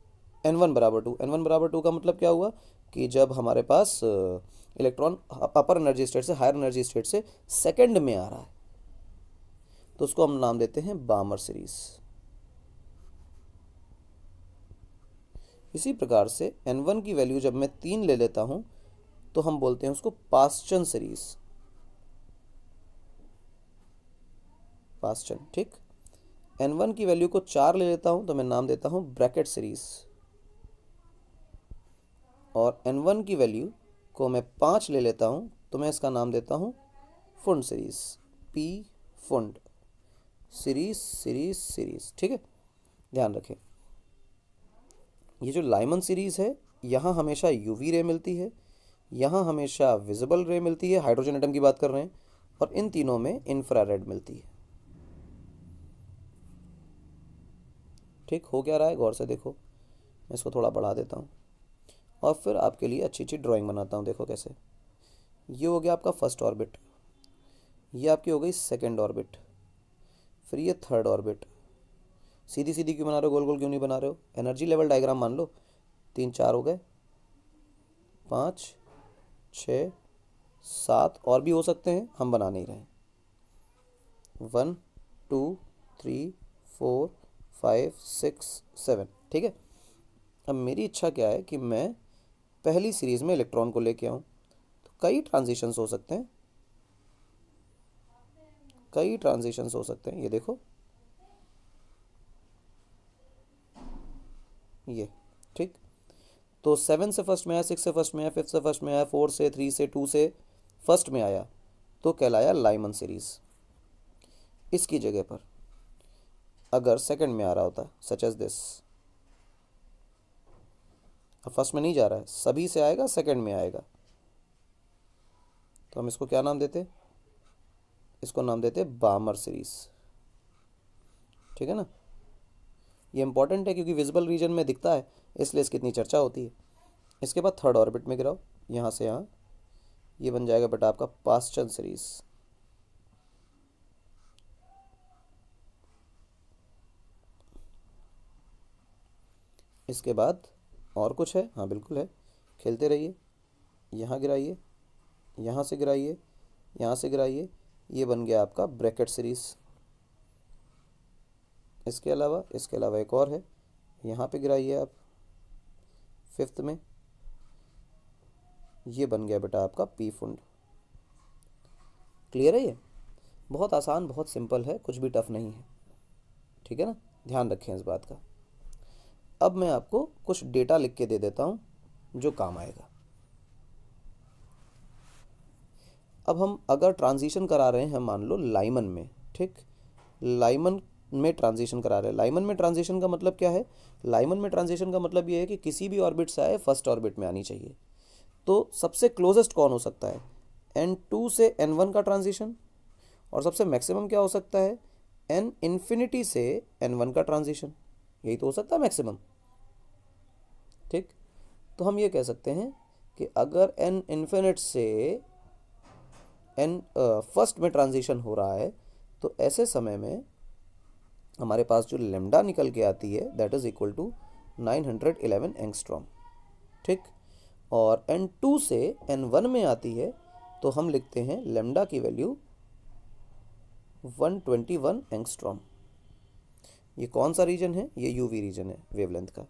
n1 बराबर 2, n1 बराबर 2 का मतलब क्या हुआ कि जब हमारे पास इलेक्ट्रॉन अपर एनर्जी स्टेट से हायर एनर्जी स्टेट से सेकंड में आ रहा है, तो उसको हम नाम देते हैं बामर सीरीज। इसी प्रकार से n1 की वैल्यू जब मैं 3 ले लेता हूं तो हम बोलते हैं उसको पास्चन सीरीज, पास्चन। ठीक, n1 की वैल्यू को 4 ले लेता हूं तो मैं नाम देता हूं ब्रैकेट सीरीज, और n1 की वैल्यू को मैं 5 ले लेता हूं तो मैं इसका नाम देता हूं Pfund series, P Pfund, series series series. ठीक है, ध्यान रखें, ये जो लाइमन सीरीज है, यहाँ हमेशा यूवी रे मिलती है, यहाँ हमेशा विजिबल रे मिलती है, हाइड्रोजन एटम की बात कर रहे हैं, और इन तीनों में इंफ्रारेड मिलती है। ठीक, हो क्या रहा है गौर से देखो, मैं इसको थोड़ा बढ़ा देता हूँ और फिर आपके लिए अच्छी अच्छी ड्राइंग बनाता हूँ। देखो कैसे, ये हो गया आपका फर्स्ट ऑर्बिट, ये आपकी हो गई सेकेंड ऑर्बिट, फिर ये थर्ड ऑर्बिट। सीधी सीधी क्यों बना रहे हो, गोल गोल क्यों नहीं बना रहे हो, एनर्जी लेवल डायग्राम मान लो। 3, 4 हो गए, 5, 6, 7 और भी हो सकते हैं, हम बना नहीं रहे। 1, 2, 3, 4, 5, 6, 7। ठीक है, अब मेरी इच्छा क्या है कि मैं पहली सीरीज में इलेक्ट्रॉन को लेके आऊं, तो कई ट्रांजिशंस हो सकते हैं, कई ट्रांजिशंस हो सकते हैं। ये देखो, ये ठीक, तो 7 से फर्स्ट में आया, 6 से फर्स्ट में आया, 5 से फर्स्ट में आया, 4 से, 3 से, 2 से फर्स्ट में आया, तो कहलाया लाइमन सीरीज। इसकी जगह पर अगर सेकंड में आ रहा होता, सच एज दिस, अब फर्स्ट में नहीं जा रहा है, सभी से आएगा, सेकंड में आएगा, तो हम इसको क्या नाम देते, इसको नाम देते बामर सीरीज। ठीक है ना, ये इंपॉर्टेंट है क्योंकि विजिबल रीजन में दिखता है, इसलिए इसकी इतनी चर्चा होती है। इसके बाद थर्ड ऑर्बिट में गिराओ, यहाँ से यहाँ, ये बन जाएगा बेटा आपका पास्चन सीरीज। इसके बाद और कुछ है, हाँ बिल्कुल है, खेलते रहिए। यहाँ गिराइए, यहाँ से गिराइए, यहाँ से गिराइए, ये बन गया आपका ब्रैकेट सीरीज। इसके अलावा एक और है, यहाँ पे गिराइए आप फिफ्थ में, ये बन गया बेटा आपका पी फुंड। क्लियर है? ये बहुत आसान, बहुत सिंपल है, कुछ भी टफ नहीं है, ठीक है ना, ध्यान रखें इस बात का। अब मैं आपको कुछ डेटा लिख के दे देता हूँ जो काम आएगा। अब हम अगर ट्रांजिशन करा रहे हैं मान लो लाइमन में, ठीक, लाइमन में ट्रांजिशन करा रहे हैं। लाइमन में ट्रांजिशन का मतलब क्या है? लाइमन में ट्रांजिशन का मतलब ये है कि किसी भी ऑर्बिट से आए फर्स्ट ऑर्बिट में आनी चाहिए। तो सबसे क्लोजेस्ट कौन हो सकता है? n2 से n1 का ट्रांजिशन, और सबसे मैक्सिमम क्या हो सकता है? n इन्फिनिटी से n1 का ट्रांजिशन, यही तो हो सकता है मैक्सिमम, ठीक। तो हम ये कह सकते हैं कि अगर n इन्फिनिट से n फर्स्ट में ट्रांजिशन हो रहा है तो ऐसे समय में हमारे पास जो लेमडा निकल के आती है that is equal to 911 angstrom, ठीक। और n2 से n1 में आती है तो हम लिखते हैं लेमडा की वैल्यू 121 एंगस्ट्रॉम। ये कौन सा रीजन है? ये यूवी रीजन है वेवलेंथ का।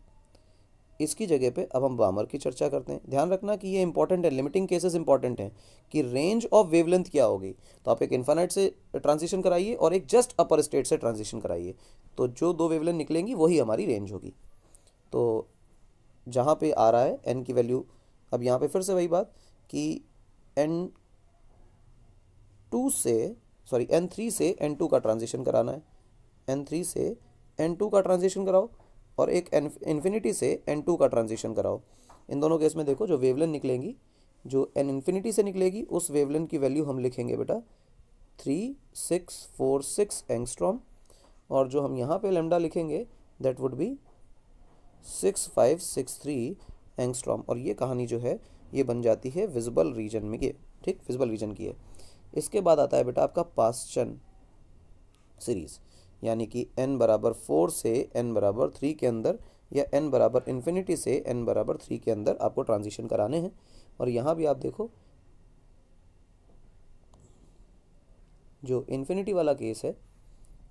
इसकी जगह पे अब हम बामर की चर्चा करते हैं। ध्यान रखना कि ये इंपॉर्टेंट है, लिमिटिंग केसेस इंपॉर्टेंट हैं कि रेंज ऑफ वेवलेंथ क्या होगी। तो आप एक इन्फाइनाइट से ट्रांजिशन कराइए और एक जस्ट अपर स्टेट से ट्रांजिशन कराइए, तो जो दो वेवलेंथ निकलेंगी वही हमारी रेंज होगी। तो जहाँ पे आ रहा है n की वैल्यू, अब यहाँ पे फिर से वही बात कि n3 से n2 का ट्रांजिशन कराना है, n3 से n2 का ट्रांजिशन कराओ और एक इन्फिनिटी से n2 का ट्रांजिशन कराओ। इन दोनों केस में देखो जो वेवलेंथ निकलेंगी, जो n इन्फिनिटी से निकलेगी उस वेवलेंथ की वैल्यू हम लिखेंगे बेटा 3646 एंगस्ट्रॉम, और जो हम यहाँ पे लेमडा लिखेंगे दैट वुड बी 6563 एंगस्ट्रॉम। और ये कहानी जो है ये बन जाती है विजिबल रीजन में की, ठीक, विजिबल रीजन की है। इसके बाद आता है बेटा आपका पास्चन सीरीज, यानी कि n बराबर 4 से n बराबर 3 के अंदर, या n बराबर इन्फिनिटी से n बराबर 3 के अंदर आपको ट्रांजिशन कराने हैं। और यहाँ भी आप देखो जो इन्फिनिटी वाला केस है,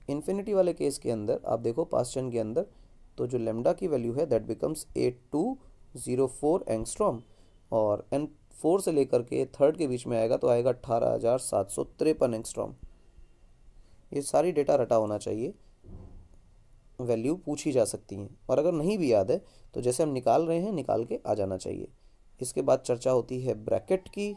इन्फिनिटी वाले केस के अंदर आप देखो पास्चन के अंदर, तो जो लेमडा की वैल्यू है दैट बिकम्स 8204 एंगस्ट्रॉम, और n4 से लेकर के थर्ड के बीच में आएगा तो आएगा 18753 एंगस्ट्रॉम। ये सारी डेटा रटा होना चाहिए, वैल्यू पूछी जा सकती हैं, और अगर नहीं भी याद है तो जैसे हम निकाल रहे हैं निकाल के आ जाना चाहिए। इसके बाद चर्चा होती है ब्रैकेट की,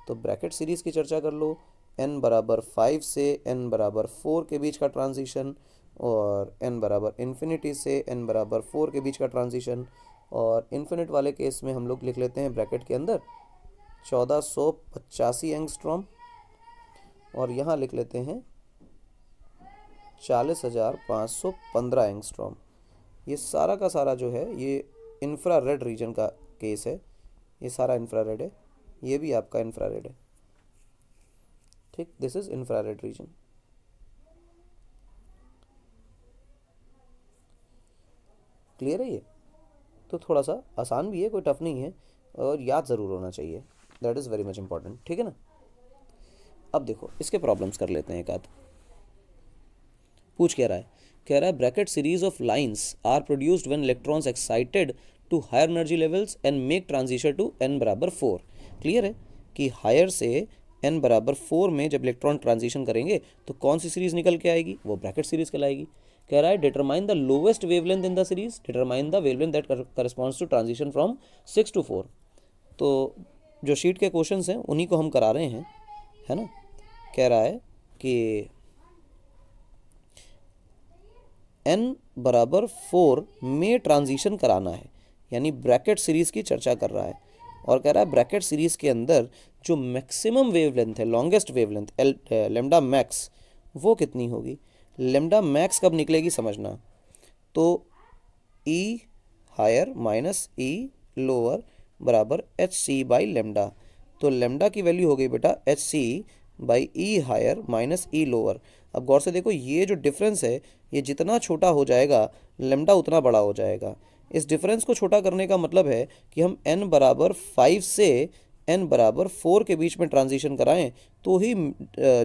तो ब्रैकेट सीरीज़ की चर्चा कर लो। n बराबर 5 से n बराबर 4 के बीच का ट्रांजिशन, और n बराबर इन्फिनिटी से n बराबर 4 के बीच का ट्रांजिशन, और इन्फिनिट वाले केस में हम लोग लिख लेते हैं ब्रैकेट के अंदर 1485 एंगस्ट्रॉम, और यहाँ लिख लेते हैं 40,515 एंगस्ट्रॉम। ये सारा का सारा जो है ये इंफ्रारेड रीजन का केस है, ये सारा इंफ्रारेड है, ये भी आपका इंफ्रारेड है, ठीक, this is infrared reason. Clear है? ये तो थोड़ा सा आसान भी है, कोई टफ नहीं है, और याद ज़रूर होना चाहिए, that is very much important, ठीक है ना। अब देखो इसके प्रॉब्लम्स कर लेते हैं एक आध। पूछ कह रहा है bracket series of lines are produced when electrons excited to higher energy levels and make transition to n बराबर 4। क्लियर है कि हायर से n बराबर 4 में जब इलेक्ट्रॉन ट्रांजिशन करेंगे तो कौन सी सीरीज निकल के आएगी? वो ब्रैकेट सीरीज कहलाएगी। कह रहा है determine the lowest wavelength in the series, determine the wavelength that corresponds to transition from 6 to 4। तो जो शीट के क्वेश्चंस हैं उन्हीं को हम करा रहे हैं, है ना। कह रहा है कि n बराबर 4 में ट्रांजिशन कराना है, यानी ब्रैकेट सीरीज की चर्चा कर रहा है, और कह रहा है ब्रैकेट सीरीज के अंदर जो मैक्सिमम वेवलेंथ है, लॉन्गेस्ट वेवलेंथ लेमडा मैक्स, वो कितनी होगी? लेमडा मैक्स कब निकलेगी समझना, तो E higher minus E lower बराबर HC बाई लेमडा। तो लेमडा की वैल्यू हो गई बेटा HC by E higher minus E lower. अब गौर से देखो ये जो डिफरेंस है ये जितना छोटा हो जाएगा लेमडा उतना बड़ा हो जाएगा। इस डिफरेंस को छोटा करने का मतलब है कि हम n बराबर 5 से n बराबर 4 के बीच में ट्रांजिशन कराएं तो ही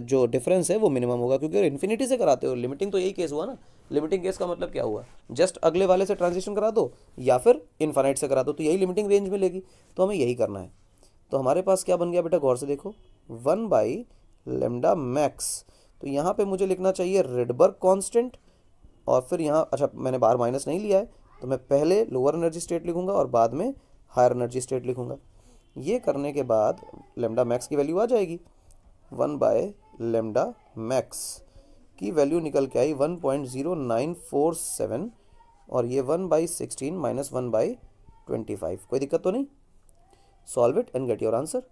जो डिफरेंस है वो मिनिमम होगा, क्योंकि अगर इन्फिनिटी से कराते हो, लिमिटिंग तो यही केस हुआ ना। लिमिटिंग केस का मतलब क्या हुआ, जस्ट अगले वाले से ट्रांजिशन करा दो या फिर इन्फाइनाइट से करा दो, तो यही लिमिटिंग रेंज मिलेगी, तो हमें यही करना है। तो हमारे पास क्या बन गया बेटा, गौर से देखो, 1/λ मैक्स। तो यहाँ पे मुझे लिखना चाहिए रेडबर्ग कांस्टेंट, और फिर यहाँ, अच्छा मैंने बाहर माइनस नहीं लिया है, तो मैं पहले लोअर एनर्जी स्टेट लिखूंगा और बाद में हायर एनर्जी स्टेट लिखूंगा। ये करने के बाद लैम्डा मैक्स की वैल्यू आ जाएगी, 1/λ मैक्स की वैल्यू निकल के आई 1.0947, और ये 1/16 माइनस 1/25। कोई दिक्कत तो नहीं? Solve it and get your answer.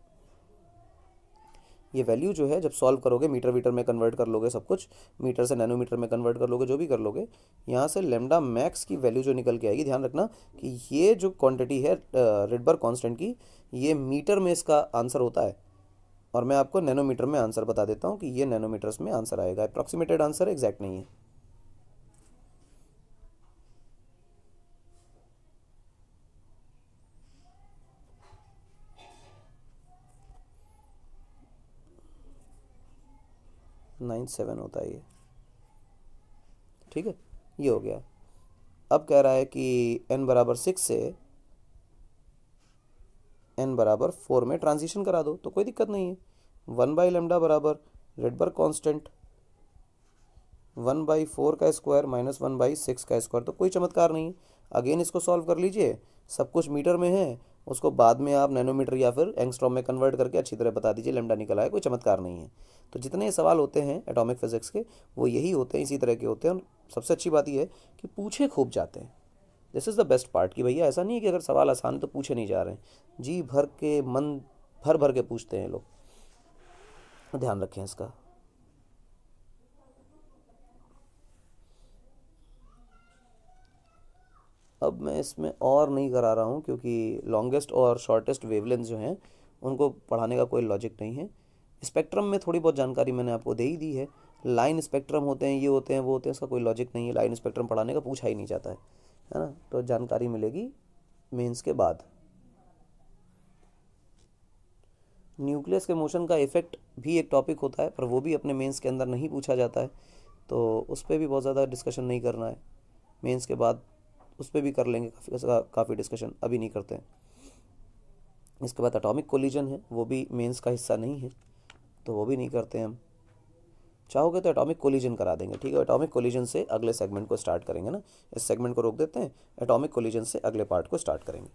ये वैल्यू जो है जब सॉल्व करोगे, मीटर वीटर में कन्वर्ट कर लोगे, सब कुछ मीटर से नैनोमीटर में कन्वर्ट कर लोगे, जो भी कर लोगे, यहाँ से लैम्डा मैक्स की वैल्यू जो निकल के आएगी, ध्यान रखना कि ये जो क्वांटिटी है रेडबर्ग कांस्टेंट की, ये मीटर में इसका आंसर होता है, और मैं आपको नैनोमीटर में आंसर बता देता हूँ कि ये नैनोमीटर्स में आंसर आएगा। अप्रॉक्सीमेटेड आंसर, एग्जैक्ट नहीं है। नाइन 7 होता है ये, ठीक है, ये हो गया। अब कह रहा है कि n बराबर 6 से n बराबर 4 में ट्रांजिशन करा दो, तो कोई दिक्कत नहीं है। 1/λ बराबर रेडबर्ग कांस्टेंट 1/4 का स्क्वायर माइनस 1/6 का स्क्वायर, तो कोई चमत्कार नहीं है। अगेन इसको सॉल्व कर लीजिए, सब कुछ मीटर में है, उसको बाद में आप नैनोमीटर या फिर एंगस्ट्रॉम में कन्वर्ट करके अच्छी तरह बता दीजिए, लैम्डा निकल आए, कोई चमत्कार नहीं है। तो जितने सवाल होते हैं एटॉमिक फिजिक्स के, वो यही होते हैं, इसी तरह के होते हैं। और सबसे अच्छी बात यह है कि पूछे खूब जाते हैं। This is the best part, कि भैया ऐसा नहीं है कि अगर सवाल आसान है तो पूछे नहीं जा रहे हैं, जी भर के, मन भर भर के पूछते हैं लोग, ध्यान रखें इसका। अब मैं इसमें और नहीं करा रहा हूँ, क्योंकि लॉन्गेस्ट और शॉर्टेस्ट वेवलेंथ जो हैं उनको पढ़ाने का कोई लॉजिक नहीं है। स्पेक्ट्रम में थोड़ी बहुत जानकारी मैंने आपको दे ही दी है। लाइन स्पेक्ट्रम होते हैं, ये होते हैं, वो होते हैं, इसका कोई लॉजिक नहीं है। लाइन स्पेक्ट्रम पढ़ाने का पूछा ही नहीं जाता है ना, तो जानकारी मिलेगी मेंस के बाद। न्यूक्लियस के मोशन का इफेक्ट भी एक टॉपिक होता है, पर वो भी अपने मेंस के अंदर नहीं पूछा जाता है, तो उस पर भी बहुत ज़्यादा डिस्कशन नहीं करना है। मेंस के बाद उस पर भी कर लेंगे काफ़ी डिस्कशन, अभी नहीं करते हैं। इसके बाद एटॉमिक कोलिजन है, वो भी मेंस का हिस्सा नहीं है, तो वो भी नहीं करते हैं हम। चाहोगे तो एटॉमिक कोलिजन करा देंगे, ठीक है। एटॉमिक कोलिजन से अगले सेगमेंट को स्टार्ट करेंगे ना, इस सेगमेंट को रोक देते हैं, एटॉमिक कोलिजन से अगले पार्ट को स्टार्ट करेंगे।